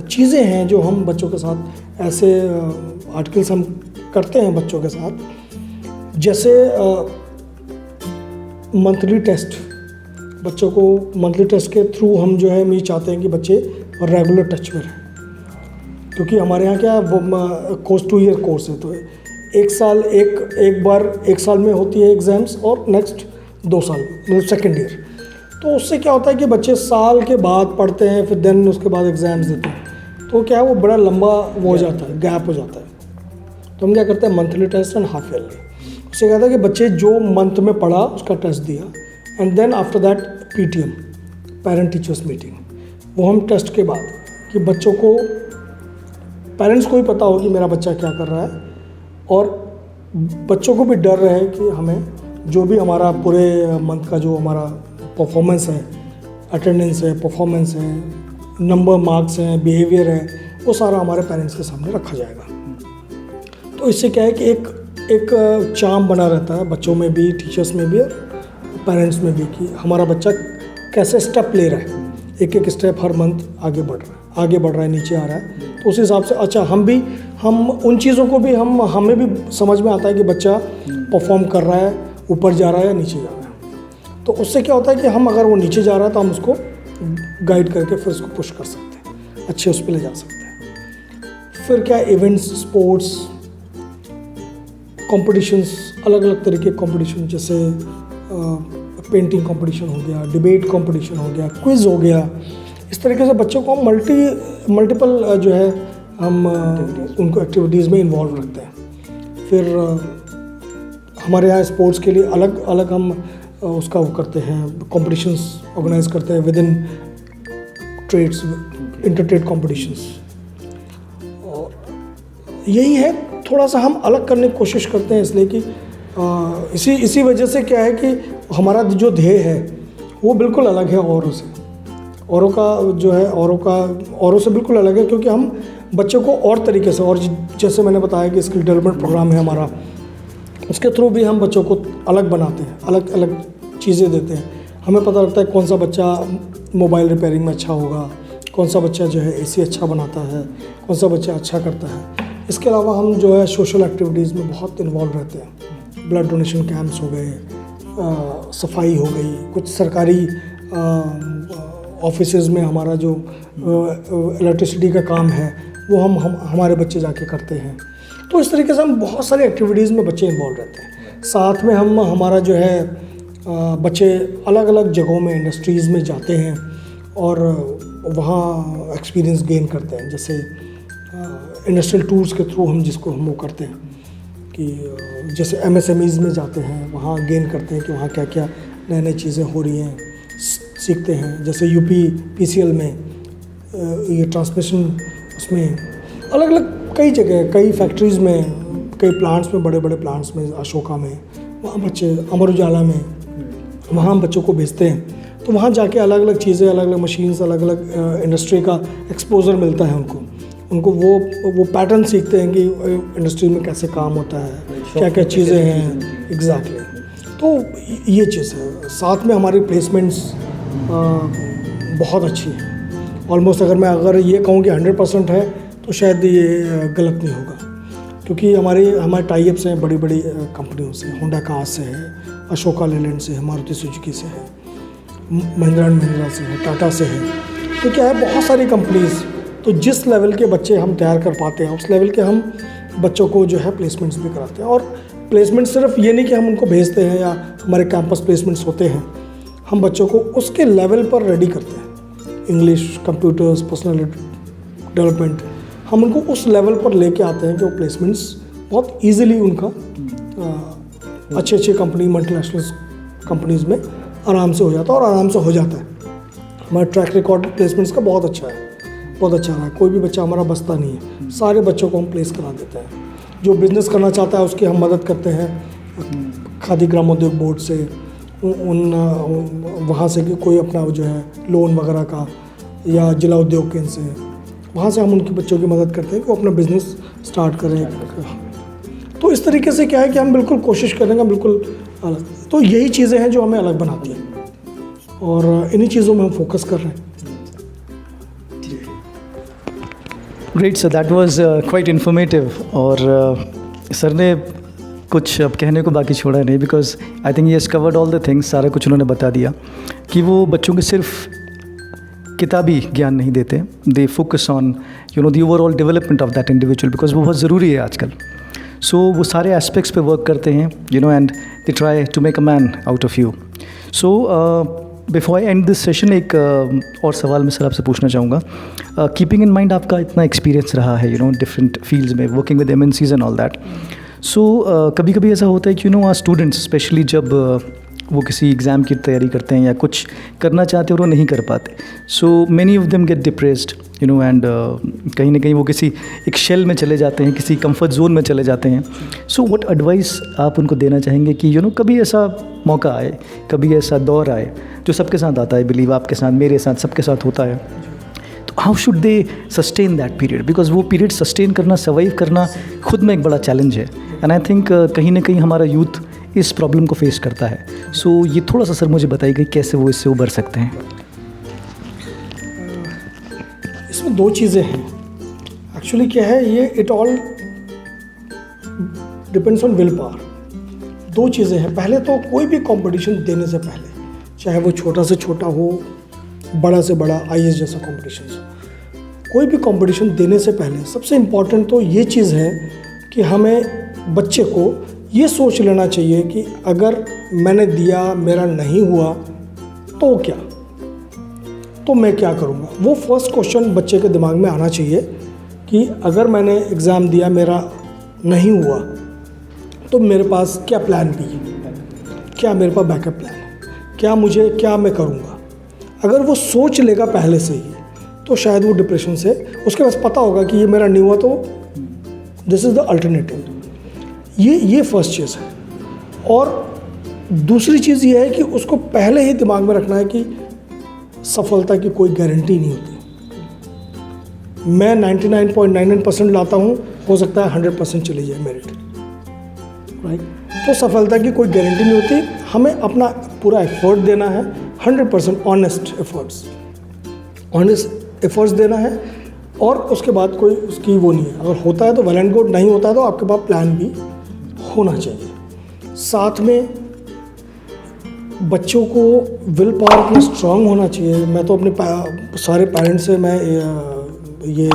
चीज़ें हैं जो हम बच्चों के साथ, ऐसे आर्टिकल्स हम करते हैं बच्चों के साथ। जैसे मंथली टेस्ट, बच्चों को मंथली टेस्ट के थ्रू हम जो है हम ये चाहते हैं कि बच्चे रेगुलर टच में रहें, क्योंकि हमारे यहाँ क्या है वो कोर्स 2 ईयर कोर्स है, तो एक साल में होती है एग्ज़ाम्स और नेक्स्ट 2 साल मतलब सेकेंड ईयर। तो उससे क्या होता है कि बच्चे साल के बाद पढ़ते हैं, फिर देन उसके बाद एग्ज़ाम्स देते हैं, तो क्या है वो बड़ा लंबा वो हो जाता है, गैप हो जाता है। तो हम क्या करते हैं, monthly test and half yearly. उससे क्या था कि बच्चे जो मंथ में पढ़ा उसका टेस्ट दिया, and then after that PTM, parent teachers meeting, वो हम टेस्ट के बाद कि बच्चों को, पेरेंट्स को भी पता हो कि मेरा बच्चा क्या कर रहा है, और बच्चों को भी डर रहे कि हमें जो भी हमारा पूरे मंथ का जो हमारा परफॉर्मेंस है, अटेंडेंस है, परफॉर्मेंस है, नंबर मार्क्स हैं, बिहेवियर है, वो सारा हमारे पेरेंट्स के सामने रखा जाएगा। तो इससे क्या है कि एक चार्म बना रहता है बच्चों में भी, टीचर्स में भी और पेरेंट्स में भी, कि हमारा बच्चा कैसे स्टेप ले रहा है, एक स्टेप हर मंथ आगे बढ़ रहा है, नीचे आ रहा है। तो उस हिसाब से अच्छा हम उन चीज़ों को भी हमें भी समझ में आता है कि बच्चा परफॉर्म कर रहा है, ऊपर जा रहा है या नीचे जा रहा है। तो उससे क्या होता है कि हम अगर वो नीचे जा रहा है तो हम उसको गाइड करके फिर उसको पुश कर सकते हैं, अच्छे उस पर ले जा सकते हैं। फिर क्या इवेंट्स, स्पोर्ट्स, कॉम्पिटिशन्स, अलग अलग तरीके के कॉम्पिटिशन, जैसे पेंटिंग कंपटीशन हो गया, डिबेट कंपटीशन हो गया, क्विज़ हो गया। इस तरीके से बच्चों को हम मल्टीपल जो है हम उनको एक्टिविटीज़ में इन्वॉल्व रखते हैं। फिर हमारे यहाँ स्पोर्ट्स के लिए अलग अलग हम उसका वो करते हैं, कॉम्पिटिशन्स ऑर्गेनाइज करते हैं with in trades, inter trade competitions. और यही है, थोड़ा सा हम अलग करने की कोशिश करते हैं, इसलिए कि इसी वजह से क्या है कि हमारा जो ध्येय है वो बिल्कुल अलग है औरों से। औरों का जो है औरों से बिल्कुल अलग है, क्योंकि हम बच्चों को और तरीके से, और जैसे मैंने बताया कि स्किल डेवलपमेंट प्रोग्राम है हमारा, उसके थ्रू भी हम बच्चों को अलग बनाते हैं, अलग अलग चीज़ें देते हैं। हमें पता लगता है कौन सा बच्चा मोबाइल रिपेयरिंग में अच्छा होगा, कौन सा बच्चा जो है AC अच्छा बनाता है, कौन सा बच्चा अच्छा करता है। इसके अलावा हम जो है सोशल एक्टिविटीज़ में बहुत इन्वॉल्व रहते हैं। ब्लड डोनेशन कैंप्स हो गए, सफाई हो गई, कुछ सरकारी ऑफिसेज़ में हमारा जो इलेक्ट्रिसिटी का काम है वो हम हमारे बच्चे जाके करते हैं। तो इस तरीके से हम बहुत सारी एक्टिविटीज़ में बच्चे इन्वॉल्व रहते हैं। साथ में हमारा जो है बच्चे अलग अलग जगहों में इंडस्ट्रीज़ में जाते हैं और वहाँ एक्सपीरियंस गेन करते हैं। जैसे इंडस्ट्रियल टूर्स के थ्रू हम जिसको हम वो करते हैं कि जैसे MSMEs में जाते हैं, वहाँ गेन करते हैं कि वहाँ क्या क्या नई नई चीज़ें हो रही हैं, सीखते हैं। जैसे UP PCL में ये ट्रांसमिशन, उसमें अलग अलग कई जगह, कई फैक्ट्रीज़ में, कई प्लांट्स में, बड़े बड़े प्लांट्स में, अशोका में, वहाँ बच्चे, अमर उजाला में, वहाँ हम बच्चों को भेजते हैं। तो वहाँ जाके अलग अलग चीज़ें, अलग अलग मशीन्स, अलग अलग इंडस्ट्री का एक्सपोजर मिलता है उनको वो पैटर्न सीखते हैं कि इंडस्ट्री में कैसे काम होता है, क्या क्या चीज़ें हैं। एग्जैक्टली। तो ये चीज़ है। साथ में हमारी प्लेसमेंट्स बहुत अच्छी है। ऑलमोस्ट अगर ये कहूँ कि 100% है तो शायद ये गलत नहीं होगा, क्योंकि हमारे टाई अप्स हैं बड़ी बड़ी कंपनियों से, होंडा कार्स से है, अशोका लेलैंड से है, मारुति सुजुकी से है, महिंद्रा एंड महिंद्रा से है, टाटा से है। तो क्या है, बहुत सारी कंपनीज़। तो जिस लेवल के बच्चे हम तैयार कर पाते हैं, उस लेवल के हम बच्चों को जो है प्लेसमेंट्स भी कराते हैं। और प्लेसमेंट सिर्फ ये नहीं कि हम उनको भेजते हैं या हमारे कैंपस प्लेसमेंट्स होते हैं, हम बच्चों को उसके लेवल पर रेडी करते हैं। इंग्लिश, कंप्यूटर्स, पर्सनल डेवलपमेंट, हम उनको उस लेवल पर लेके आते हैं कि वो प्लेसमेंट्स बहुत ईजिली उनका अच्छी कंपनी, मल्टीनेशनल कंपनीज़ में आराम से हो जाता है, और आराम से हो जाता है। हमारा ट्रैक रिकॉर्ड प्लेसमेंट्स का बहुत अच्छा है, बहुत अच्छा रहा है। कोई भी बच्चा हमारा बचता नहीं है, सारे बच्चों को हम प्लेस करा देते हैं। जो बिज़नेस करना चाहता है उसकी हम मदद करते हैं खादी ग्रामोद्योग बोर्ड से, वहाँ से कि कोई अपना जो है लोन वगैरह का, या जिला उद्योग केंद्र से, वहाँ से हम उनके बच्चों की मदद करते हैं कि वो अपना बिज़नेस स्टार्ट करें। तो इस तरीके से क्या है कि हम बिल्कुल कोशिश करेंगे बिल्कुल अलग। तो यही चीज़ें हैं जो हमें अलग बनाती हैं, और इन्हीं चीज़ों में हम फोकस कर रहे हैं।
Great sir, that was quite informative. और सर ने कुछ अब कहने को बाकी छोड़ा नहीं, because I think he has covered all the things. सारा कुछ उन्होंने बता दिया कि वो बच्चों को सिर्फ किताबी ज्ञान नहीं देते, they focus on the overall development of that individual, because वो बहुत ज़रूरी है आजकल। सो वो सारे एस्पेक्ट्स पे वर्क करते हैं, and they try to make a man out of you. So before I end this session, एक और सवाल मैं सर आपसे पूछना चाहूँगा। कीपिंग इन माइंड आपका इतना एक्सपीरियंस रहा है डिफरेंट फील्ड्स में, working with MNCs and all that. So कभी कभी ऐसा होता है कि आर स्टूडेंट्स, स्पेशली जब वो किसी एग्ज़ाम की तैयारी करते हैं या कुछ करना चाहते हैं और वो नहीं कर पाते, so many of them get depressed and कहीं ना कहीं वो किसी एक शेल में चले जाते हैं, किसी कंफर्ट जोन में चले जाते हैं। सो व्हाट एडवाइस आप उनको देना चाहेंगे कि कभी ऐसा मौका आए, कभी ऐसा दौर आए जो सबके साथ आता है, बिलीव आपके साथ, मेरे साथ, सबके साथ होता है, तो how should they sustain that period? Because वो पीरियड सस्टेन करना, सर्वाइव करना खुद में एक बड़ा चैलेंज है, एंड आई थिंक कहीं ना कहीं हमारा यूथ इस प्रॉब्लम को फेस करता है। सो ये थोड़ा सा सर मुझे बताइए कैसे वो इससे उबर सकते हैं।
इसमें दो चीज़ें हैं एक्चुअली। क्या है ये, it all depends on will power. दो चीज़ें हैं। पहले तो कोई भी कंपटीशन देने से पहले, चाहे वो छोटा से छोटा हो, बड़ा से बड़ा IAS जैसा कंपटीशन हो, कोई भी कंपटीशन देने से पहले सबसे इम्पॉर्टेंट तो ये चीज़ है कि हमें बच्चे को ये सोच लेना चाहिए कि अगर मैंने दिया, मेरा नहीं हुआ तो क्या, तो मैं क्या करूँगा। वो फर्स्ट क्वेश्चन बच्चे के दिमाग में आना चाहिए कि अगर मैंने एग्ज़ाम दिया, मेरा नहीं हुआ, तो मेरे पास क्या प्लान बी है, क्या मेरे पास बैकअप प्लान है, क्या मैं करूँगा। अगर वो सोच लेगा पहले से ही, तो शायद वो डिप्रेशन से, उसके पास पता होगा कि ये मेरा नहीं हुआ तो दिस इज़ द अल्टरनेटिव। ये फर्स्ट चीज़ है। और दूसरी चीज़ ये है कि उसको पहले ही दिमाग में रखना है कि सफलता की कोई गारंटी नहीं होती। मैं 99.99% लाता हूँ, हो सकता है 100% चली जाए मेरिट, राइट। तो सफलता की कोई गारंटी नहीं होती। हमें अपना पूरा एफर्ट देना है, 100% ऑनेस्ट एफर्ट्स देना है, और उसके बाद कोई उसकी वो नहीं है। अगर होता है तो वेल एंड गुड, नहीं होता है तो आपके पास प्लान भी होना चाहिए। साथ में बच्चों को विल पावर अपना स्ट्रांग होना चाहिए। मैं तो अपने सारे पेरेंट्स से मैं ये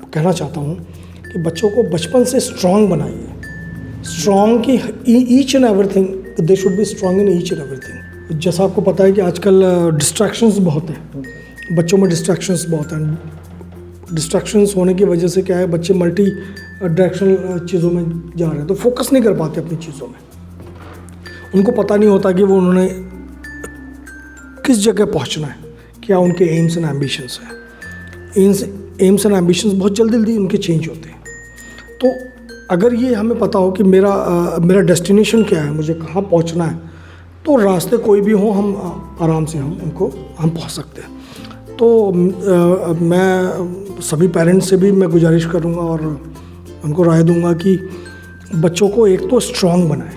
कहना चाहता हूँ कि बच्चों को बचपन से स्ट्रांग बनाइए। स्ट्रांग की each and everything they should be strong in each and everything. जैसा आपको पता है कि आजकल डिस्ट्रैक्शंस बहुत हैं, बच्चों में डिस्ट्रैक्शंस बहुत हैं। डिस्ट्रैक्शंस होने की वजह से क्या है, बच्चे मल्टी डायरेक्शनल चीज़ों में जा रहे हैं, तो फोकस नहीं कर पाते अपनी चीज़ों में। उनको पता नहीं होता कि वो उन्होंने किस जगह पहुंचना है, क्या उनके एम्स एंड एम्बिशंस हैं। एम्स एंड एम्बिशंस बहुत जल्दी जल्दी उनके चेंज होते हैं। तो अगर ये हमें पता हो कि मेरा डेस्टिनेशन क्या है, मुझे कहाँ पहुंचना है, तो रास्ते कोई भी हो हम आराम से हम पहुंच सकते हैं। तो मैं सभी पेरेंट्स से भी मैं गुजारिश करूँगा और उनको राय दूंगा कि बच्चों को एक तो स्ट्रांग बनाएं,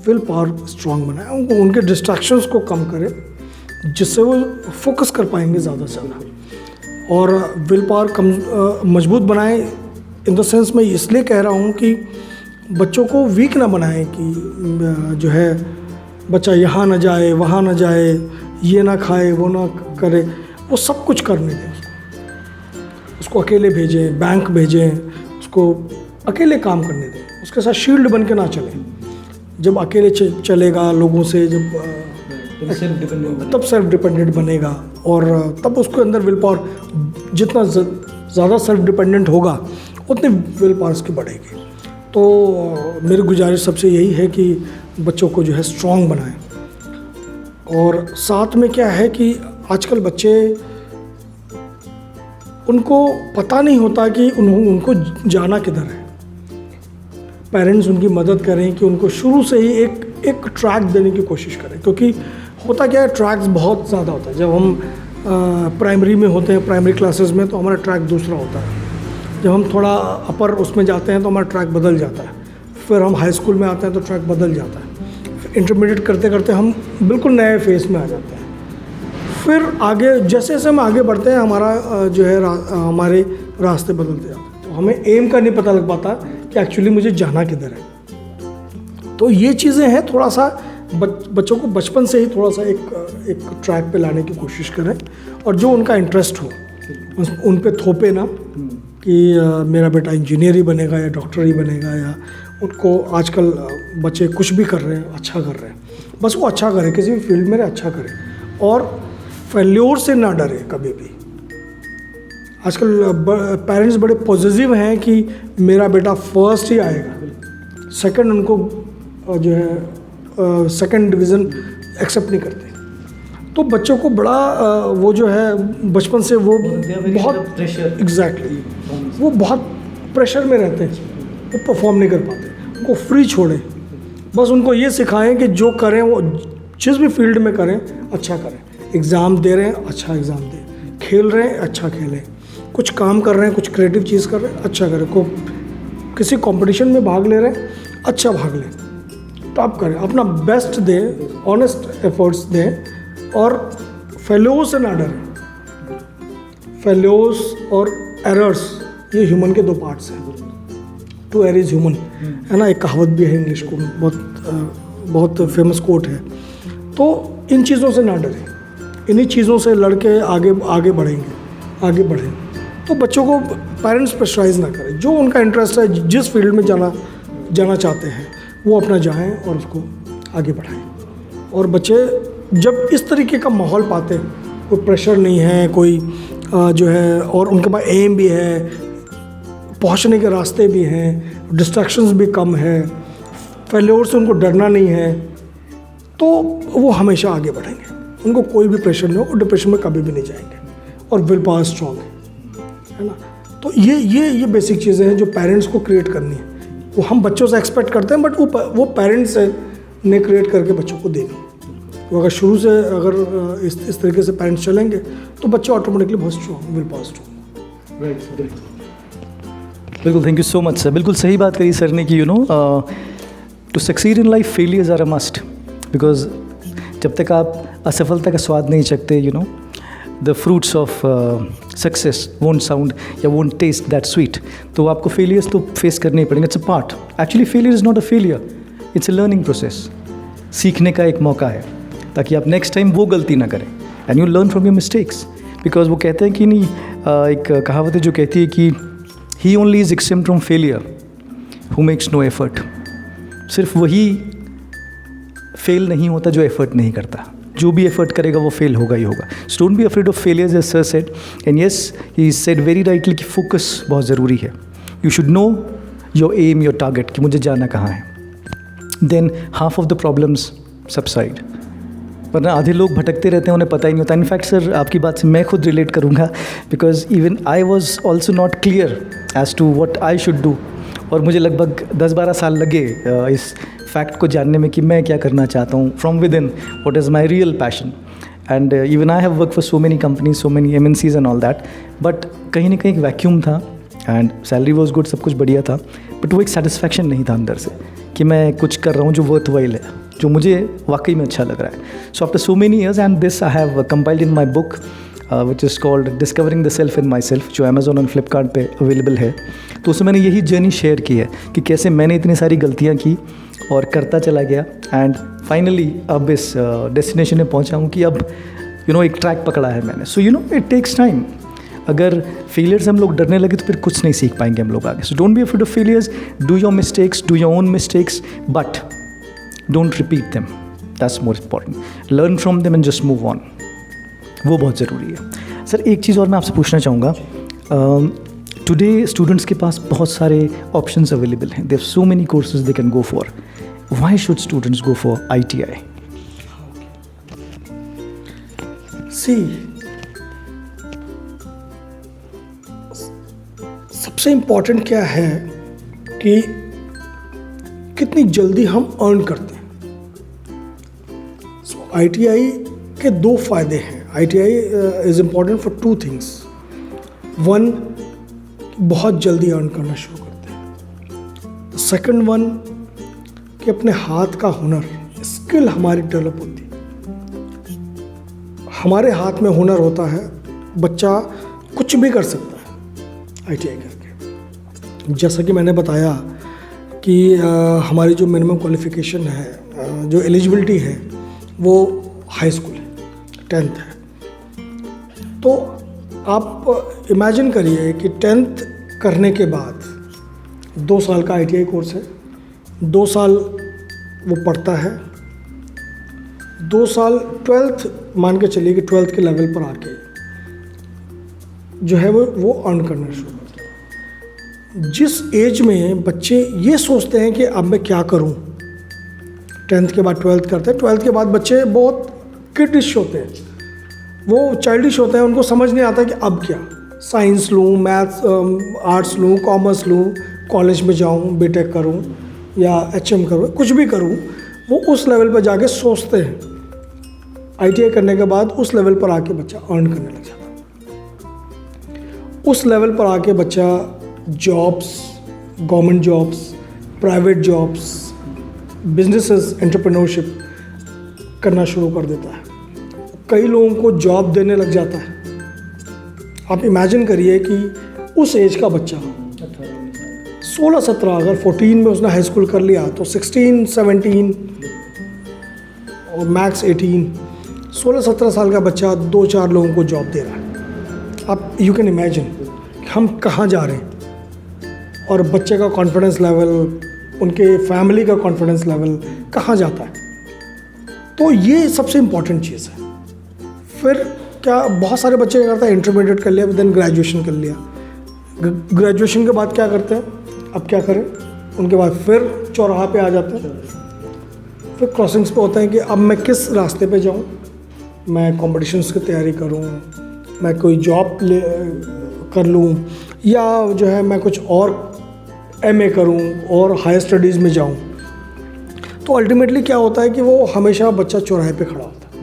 विल पावर स्ट्रांग बनाएं, उनको उनके डिस्ट्रैक्शंस को कम करें, जिससे वो फोकस कर पाएंगे ज़्यादा से ज़्यादा। और विल पावर मजबूत बनाएं इन द सेंस मैं इसलिए कह रहा हूँ कि बच्चों को वीक ना बनाएं कि जो है बच्चा यहाँ ना जाए, वहाँ ना जाए, ये ना खाए, वो ना करे, वो सब कुछ करने दें उसको अकेले भेजें, बैंक भेजें, उसको अकेले काम करने दें, उसके साथ शील्ड बन के ना चलें। जब अकेले चलेगा लोगों से, जब तब सेल्फ डिपेंडेंट बनेगा, और तब उसके अंदर विल पावर जितना ज़्यादा सेल्फ डिपेंडेंट होगा उतनी विल पावर उसकी बढ़ेगी। तो मेरी गुजारिश सबसे यही है कि बच्चों को जो है स्ट्रांग बनाएं। और साथ में क्या है कि आजकल बच्चे, उनको पता नहीं होता कि उनको जाना किधर है। पेरेंट्स उनकी मदद करें कि उनको शुरू से ही एक ट्रैक देने की कोशिश करें, क्योंकि होता क्या है, ट्रैक्स बहुत ज़्यादा होता है। जब हम प्राइमरी में होते हैं, प्राइमरी क्लासेस में, तो हमारा ट्रैक दूसरा होता है। जब हम थोड़ा अपर उसमें जाते हैं तो हमारा ट्रैक बदल जाता है। फिर हम हाई स्कूल में आते हैं तो ट्रैक बदल जाता है। फिर इंटरमीडिएट करते करते हम बिल्कुल नए फेस में आ जाते हैं। फिर आगे जैसे जैसे हम आगे बढ़ते हैं, हमारा जो है हमारे रास्ते बदलते जाते हैं। तो हमें एम का नहीं पता लग पाता कि एक्चुअली मुझे जाना किधर है। तो ये चीज़ें हैं, थोड़ा सा बच्चों को बचपन से ही थोड़ा सा एक ट्रैक पे लाने की कोशिश करें, और जो उनका इंटरेस्ट हो उन पे थोपे ना कि मेरा बेटा इंजीनियर ही बनेगा या डॉक्टर ही बनेगा, या उनको आजकल बच्चे कुछ भी कर रहे हैं, अच्छा कर रहे हैं, बस वो अच्छा करें, किसी भी फील्ड में अच्छा करें, और फेल्योर से ना डरे कभी भी। आजकल पेरेंट्स बड़े पॉजिटिव हैं कि मेरा बेटा फर्स्ट ही आएगा, सेकंड उनको जो है सेकंड डिवीज़न एक्सेप्ट नहीं करते। तो बच्चों को बड़ा वो जो है बचपन से वो बहुत एग्जैक्टली वो बहुत प्रेशर में रहते हैं, वो परफॉर्म नहीं कर पाते। उनको फ्री छोड़ें, बस उनको ये सिखाएं कि जो करें वो जिस भी फील्ड में करें अच्छा करें। एग्ज़ाम दे रहे हैं, अच्छा एग्ज़ाम दें, खेल रहे हैं, अच्छा खेलें, कुछ काम कर रहे हैं, कुछ क्रिएटिव चीज़ कर रहे हैं, अच्छा करें, को किसी कंपटीशन में भाग ले रहे हैं, अच्छा भाग लें, टॉप करें, अपना बेस्ट दें, ऑनेस्ट एफर्ट्स दें, और फेल्योर्स से ना डरें। फेल्योर्स और एरर्स ये ह्यूमन के दो पार्ट्स हैं। टू एरर इज़ ह्यूमन, है ना, एक कहावत भी है इंग्लिश को, बहुत फेमस कोट है। तो इन चीज़ों से ना डरें, इन्हीं चीज़ों से लड़के आगे बढ़ें। तो बच्चों को पेरेंट्स प्रेशराइज ना करें, जो उनका इंटरेस्ट है, जिस फील्ड में जाना चाहते हैं वो अपना जाएं और उसको आगे बढ़ाएं। और बच्चे जब इस तरीके का माहौल पाते हैं, कोई प्रेशर नहीं है, कोई जो है, और उनके पास एम भी है, पहुंचने के रास्ते भी हैं, डिस्ट्रैक्शंस भी कम है, फेल्योर से उनको डरना नहीं है, तो वो हमेशा आगे बढ़ेंगे। उनको कोई भी प्रेशर नहीं हो, डिप्रेशन में कभी भी नहीं जाएंगे, और विल पावर स्ट्रॉन्ग है ना। तो ये बेसिक चीज़ें हैं जो पेरेंट्स को क्रिएट करनी है। वो हम बच्चों से एक्सपेक्ट करते हैं, बट वो पेरेंट्स ने क्रिएट करके बच्चों को देनी। तो अगर शुरू से अगर इस तरीके से पेरेंट्स चलेंगे तो बच्चे ऑटोमेटिकली बहुत strong, will power strong.
Right, बिल्कुल, thank you so much sir. बिल्कुल सही बात कही सर ने कि to succeed in life failures are a must, because जब तक आप असफलता का स्वाद नहीं चखते, the fruits of success won't sound या वोंट टेस्ट दैट स्वीट, तो आपको फेलियर्स तो फेस करने ही पड़ेंगे। It's a part, actually failure is not a failure, it's a learning process. सीखने का एक मौका है, ताकि आप नेक्स्ट टाइम वो गलती ना करें, and you learn from your mistakes. Because वो कहते हैं कि नहीं, एक कहावत है जो कहती है कि he only is except from failure who makes no effort. सिर्फ वही फेल नहीं होता जो एफर्ट नहीं करता. जो भी एफर्ट करेगा वो फेल होगा ही होगा. So don't be afraid of failures as sir said. And yes, he said very rightly कि फोकस बहुत ज़रूरी है. You should know your aim, your target, कि मुझे जाना कहाँ है. Then half of the problems subside. वरना आधे लोग भटकते रहते हैं, उन्हें पता ही नहीं होता. इनफैक्ट सर, आपकी बात से मैं खुद रिलेट करूँगा, because even I was also not clear as to what I should do. और मुझे लगभग 10-12 साल लगे इस फैक्ट को जानने में कि मैं क्या करना चाहता हूँ from with in, what is my real passion. And even I have work for so many companies, so many MNCs and all that. But कहीं ना कहीं एक वैक्यूम था एंड सैलरी वॉज गुड, सब कुछ बढ़िया था, बट वो एक सेटिस्फैक्शन नहीं था अंदर से कि मैं कुछ कर रहा हूँ जो वर्थवाइल है, जो मुझे वाकई में अच्छा लग रहा है. So after so many years and this I have compiled in my book which is called discovering the self in my self, जो अमेजोन और फ्लिपकार्ट पे अवेलेबल है. तो उसमें मैंने यही जर्नी शेयर की है कि कैसे मैंने इतनी सारी गलतियाँ की और करता चला गया एंड फाइनली अब इस डेस्टिनेशन में पहुँचा हूँ कि अब एक ट्रैक पकड़ा है मैंने. So it takes time. अगर फेलियर से हम लोग डरने लगे तो फिर कुछ नहीं सीख पाएंगे हम लोग आगे. सो don't be afraid of failures, do your mistakes, do your own mistakes, but don't repeat them. That's more important. Learn from them and just move on. वो बहुत ज़रूरी है. सर, एक चीज़ और मैं आपसे पूछना चाहूँगा. टुडे स्टूडेंट्स के पास बहुत सारे ऑप्शंस अवेलेबल हैं. They have so many courses they can go for. Why should students go for ITI?
सी, सबसे इम्पॉर्टेंट क्या है कि कितनी जल्दी हम अर्न करते हैं. सो ITI के 2 फ़ायदे हैं. ITI is important for 2 things. 1, बहुत जल्दी अर्न करना शुरू करते हैं. सेकंड 1, कि अपने हाथ का हुनर, स्किल हमारी डेवलप होती है. हमारे हाथ में हुनर होता है, बच्चा कुछ भी कर सकता है ITI करके. जैसा कि मैंने बताया कि हमारी जो मिनिमम क्वालिफ़िकेशन है, जो एलिजिबिलिटी है, वो हाई स्कूल है, 10th है. तो आप इमेजिन करिए कि 10th करने के बाद 2 साल का ITI कोर्स है. 2 साल वो पढ़ता है. 2 साल 12th मान के चलिए कि 12th के लेवल पर आके जो है वो अर्न करना शुरू करता है. जिस एज में बच्चे ये सोचते हैं कि अब मैं क्या करूं, 10th के बाद 12th करते हैं. 12th के बाद बच्चे बहुत किडिश होते हैं, वो चाइल्डिश होते हैं. उनको समझ नहीं आता कि अब क्या, साइंस लूँ, मैथ्स, आर्ट्स लूँ, कॉमर्स लूँ, कॉलेज में जाऊँ, बीटेक करूँ या HM करूँ, कुछ भी करूँ. वो उस लेवल पर जाके सोचते हैं. ITI करने के बाद उस लेवल पर आके बच्चा अर्न करने लग जाता है. उस लेवल पर आके बच्चा jobs, government jobs, private jobs, businesses, entrepreneurship करना शुरू कर देता है. कई लोगों को जॉब देने लग जाता है. आप इमेजिन करिए कि उस एज का बच्चा 16-17, अगर 14 में उसने हाई स्कूल कर लिया तो 16-17 और मैक्स 18, 16-17 साल का बच्चा 2-4 लोगों को जॉब दे रहा है. आप यू कैन इमेजिन हम कहाँ जा रहे हैं. और बच्चे का कॉन्फिडेंस लेवल, उनके फैमिली का कॉन्फिडेंस लेवल कहाँ जाता है. तो ये सबसे इम्पॉर्टेंट चीज़ है. फिर क्या, बहुत सारे बच्चे क्या करते हैं, इंटरमीडिएट कर लिया, देन ग्रेजुएशन कर लिया. ग्रेजुएशन के बाद क्या करते हैं, अब क्या करें, उनके बाद फिर चौराहा पे आ जाते हैं. फिर क्रॉसिंग्स पे होते हैं कि अब मैं किस रास्ते पे जाऊं. मैं कॉम्पिटिशन्स की तैयारी करूं, मैं कोई जॉब कर लूं, या जो है मैं कुछ और MA करूं और हायर स्टडीज़ में जाऊं. तो अल्टीमेटली क्या होता है कि वो हमेशा बच्चा चौराहे पे खड़ा होता है.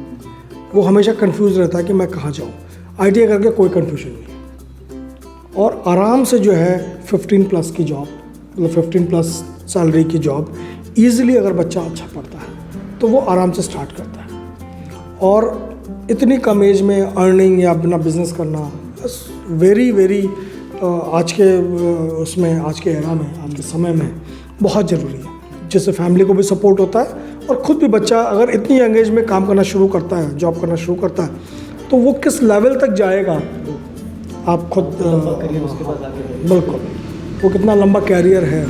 वो हमेशा कंफ्यूज रहता है कि मैं कहाँ जाऊँ. ITI करके कोई कन्फ्यूजन नहीं. और आराम से जो है 15+ की जॉब, मतलब 15+ सैलरी की जॉब ईज़िली, अगर बच्चा अच्छा पढ़ता है तो वो आराम से स्टार्ट करता है. और इतनी कम एज में अर्निंग या अपना बिजनेस करना वेरी आज के उसमें, आज के एरा में, आज के समय में बहुत ज़रूरी है. जिससे फैमिली को भी सपोर्ट होता है और ख़ुद भी बच्चा अगर इतनी यंग एज में काम करना शुरू करता है, जॉब करना शुरू करता है, तो वो किस लेवल तक जाएगा आप खुद बिल्कुल, वो कितना लंबा कैरियर है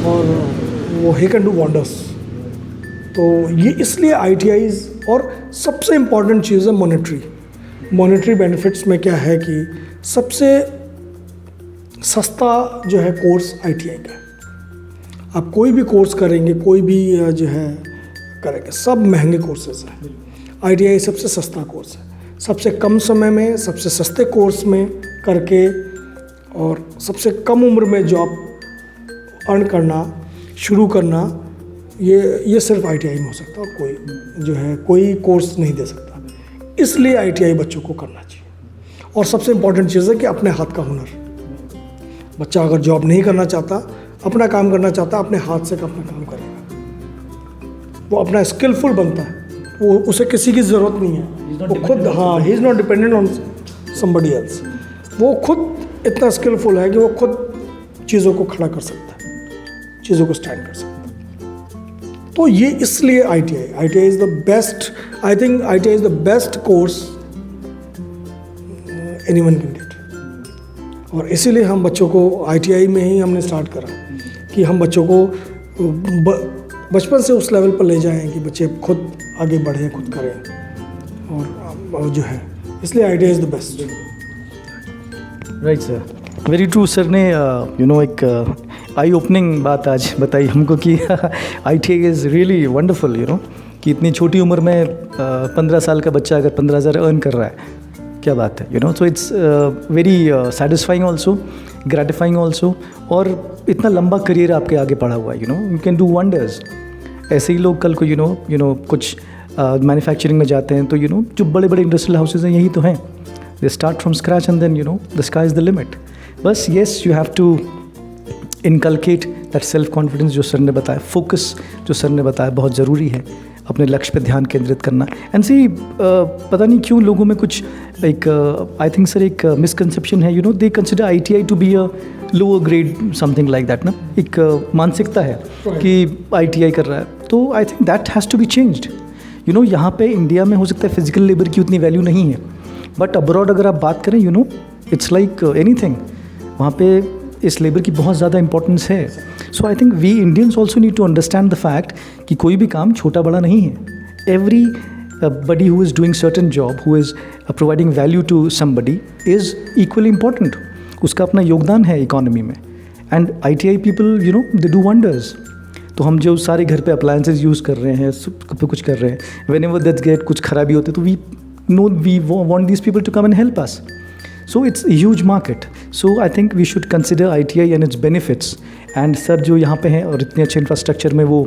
और वो ही कैन डू वंडर्स. तो ये इसलिए ITIs, और सबसे इम्पॉर्टेंट चीज़ है मॉनेटरी बेनिफिट्स में क्या है कि सबसे सस्ता जो है कोर्स ITI का है। आप कोई भी कोर्स करेंगे, कोई भी जो है करेंगे, सब महंगे कोर्सेज हैं। ITI सबसे सस्ता कोर्स है, सबसे कम समय में सबसे सस्ते कोर्स में करके और सबसे कम उम्र में जॉब अर्न करना, शुरू करना, ये सिर्फ ITI में हो सकता है, और कोई जो है कोई कोर्स नहीं दे सकता। इसलिए ITI बच्चों को करना चाहिए। और सबसे इम्पॉर्टेंट चीज़ है कि अपने हाथ का हुनर, बच्चा अगर जॉब नहीं करना चाहता, अपना काम करना चाहता, अपने हाथ से अपना काम करेगा, वो अपना स्किलफुल बनता है, वो उसे किसी की ज़रूरत नहीं है, वो खुद, हाँ, he is not dependent on somebody else. वो खुद इतना स्किलफुल है कि वो खुद चीज़ों को खड़ा कर सकता है, चीज़ों को स्टैंड कर सकता है। तो ये इसलिए ITI is the best, I think ITI is the best course anyone can get. और इसीलिए हम बच्चों को ITI में ही हमने स्टार्ट करा कि हम बच्चों को बचपन से उस लेवल पर ले जाएं कि बच्चे खुद आगे बढ़ें, खुद करें, और जो है इसलिए ITI is the best.
Right sir, very true. Sir ने एक आई ओपनिंग बात आज बताई हमको कि ITI इज़ रियली वंडरफुल, कि इतनी छोटी उम्र में 15 साल का बच्चा अगर 15,000 अर्न कर रहा है, क्या बात है, सो it's very satisfying also, gratifying also, और इतना लंबा करियर आपके आगे पड़ा हुआ है, यू कैन डू वंडर्स। ऐसे ही लोग कल को कुछ मैन्युफैक्चरिंग में जाते हैं, तो जो बड़े बड़े इंडस्ट्रियल हाउसेज हैं यही तो हैं, they start from scratch and then the sky is the limit. बस yes, you have to inculcate that self confidence जो सर ने बताया, फोकस जो सर ने बताया, बहुत ज़रूरी है, अपने लक्ष्य पे ध्यान केंद्रित करना। एंड सी पता नहीं क्यों लोगों में कुछ एक आई थिंक सर एक मिसकंसेप्शन है, they consider ITI to be a lower grade something like that ना, एक मानसिकता है कि ITI कर रहा है, तो I think that has to be changed. यहाँ पे इंडिया में हो सकता है फिजिकल लेबर की उतनी वैल्यू नहीं है, बट अब्रॉड अगर आप बात करें, इट्स लाइक एनीथिंग, वहाँ पे इस लेबर की बहुत ज़्यादा इंपॉर्टेंस है। So I think we Indians also need to understand the fact कि कोई भी काम छोटा बड़ा नहीं है। Everybody who is doing certain job, who is providing value to somebody is equally important, उसका अपना योगदान है इकोनॉमी में। And ITI people they do wonders. तो हम जो सारे घर पे अप्लायंसेज यूज़ कर रहे हैं, कुछ कर रहे हैं, वेन एवर दैट गेट कुछ खराबी होती है, तो we want these people to come and help us. So it's a huge market. So I think we should consider ITI and its benefits. And sir जो यहाँ पे हैं और इतने अच्छे इंफ्रास्ट्रक्चर में वो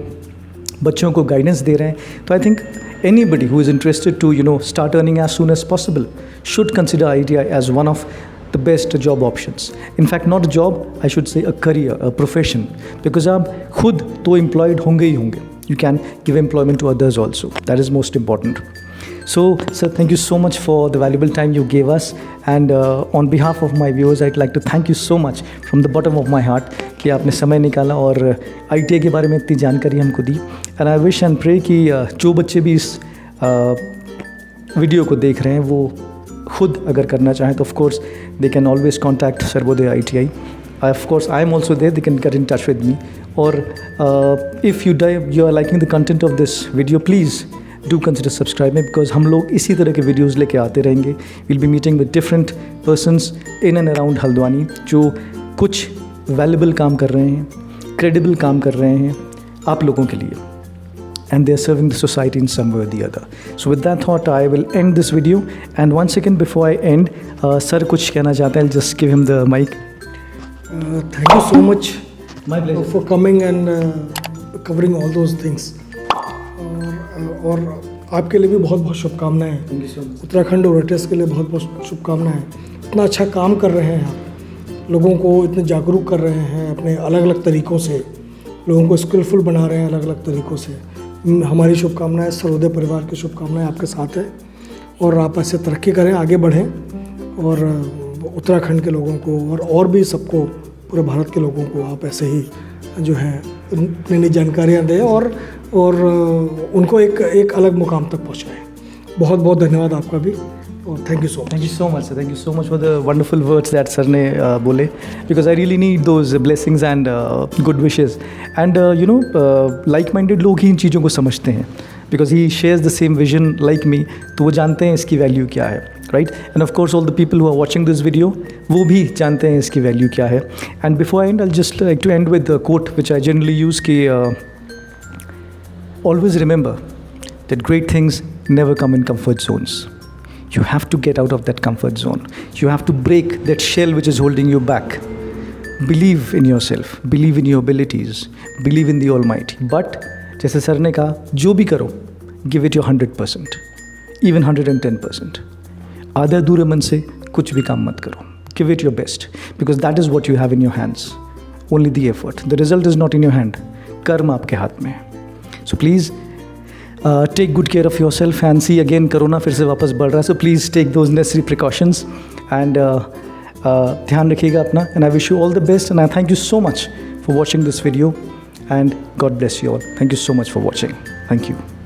बच्चों को गाइडेंस दे रहे हैं, तो I think anybody who is interested to start earning as soon as possible should consider ITI as one of the best job options. In fact, not a job, I should say a career, a profession. Because आप खुद तो employed होंगे ही होंगे. You can give employment to others also. That is most important. So, sir, thank you so much for the valuable time you gave us. And on behalf of my viewers, I'd like to thank you so much from the bottom of my heart कि आपने समय निकाला और ITI के बारे में इतनी जानकारी हमको दी. And I wish and pray कि जो बच्चे भी इस वीडियो को देख रहे हैं वो खुद अगर करना चाहें तो of course they can always contact Sarvodaya ITI. Of course, I am also there. They can get in touch with me. Or if you are liking the content of this video, please do consider subscribing, because हम लोग इसी तरह के videos लेके आते रहेंगे. We'll be meeting with different persons in and around Haldwani जो कुछ वैल्यूबल काम कर रहे हैं, क्रेडिबल काम कर रहे हैं आप लोगों के लिए, and they are serving the society in some way or the other. So with that thought, I will end this video. And once again, before I end, sir कुछ कहना चाहते हैं? I'll just give him the mic.
Thank you so much.
My pleasure.
For coming and covering all those things. और आपके लिए भी बहुत बहुत शुभकामनाएं, उत्तराखंड ओरेटर्स के लिए बहुत बहुत शुभकामनाएं। इतना अच्छा काम कर रहे हैं आप, लोगों को इतने जागरूक कर रहे हैं अपने अलग अलग तरीक़ों से, लोगों को स्किलफुल बना रहे हैं अलग अलग तरीक़ों से। हमारी शुभकामनाएं, सर्वोदय परिवार की शुभकामनाएं आपके साथ है, और आप ऐसे तरक्की करें, आगे बढ़ें, और उत्तराखंड के लोगों को और भी सबको, पूरे भारत के लोगों को आप ऐसे ही जो है नई नई जानकारियाँ दें और उनको एक अलग मुकाम तक पहुँचाएँ। बहुत बहुत धन्यवाद आपका भी, thank you so much.
Thank you so much, sir. Thank you so much for the wonderful words that sir ने बोले, because I really need those blessings and good wishes. And like-minded लोग ही इन चीज़ों को समझते हैं, because he shares the same vision like me, तो वो जानते हैं इसकी वैल्यू क्या है, right? And of course all the people who are watching this video, वो भी जानते हैं इसकी वैल्यू क्या है. And before I end, I'll just like to end with a quote which I generally use कि always remember that great things never come in comfort zones. You have to get out of that comfort zone. You have to break that shell which is holding you back. Believe in yourself. Believe in your abilities. Believe in the Almighty. But जैसे sir ने कहा, जो भी करो, give it your 100%, even 110%. आधे अधूरे मन से कुछ भी काम मत करो. Give it your best, because that is what you have in your hands. Only the effort. The result is not in your hand. कर्म आपके हाथ में है. So please take good care of yourself and see again corona फिर से वापस बढ़ रहा है, so please take those necessary precautions and ध्यान रखिएगा अपना, and I wish you all the best and I thank you so much for watching this video and God bless you all. Thank you so much for watching. Thank you.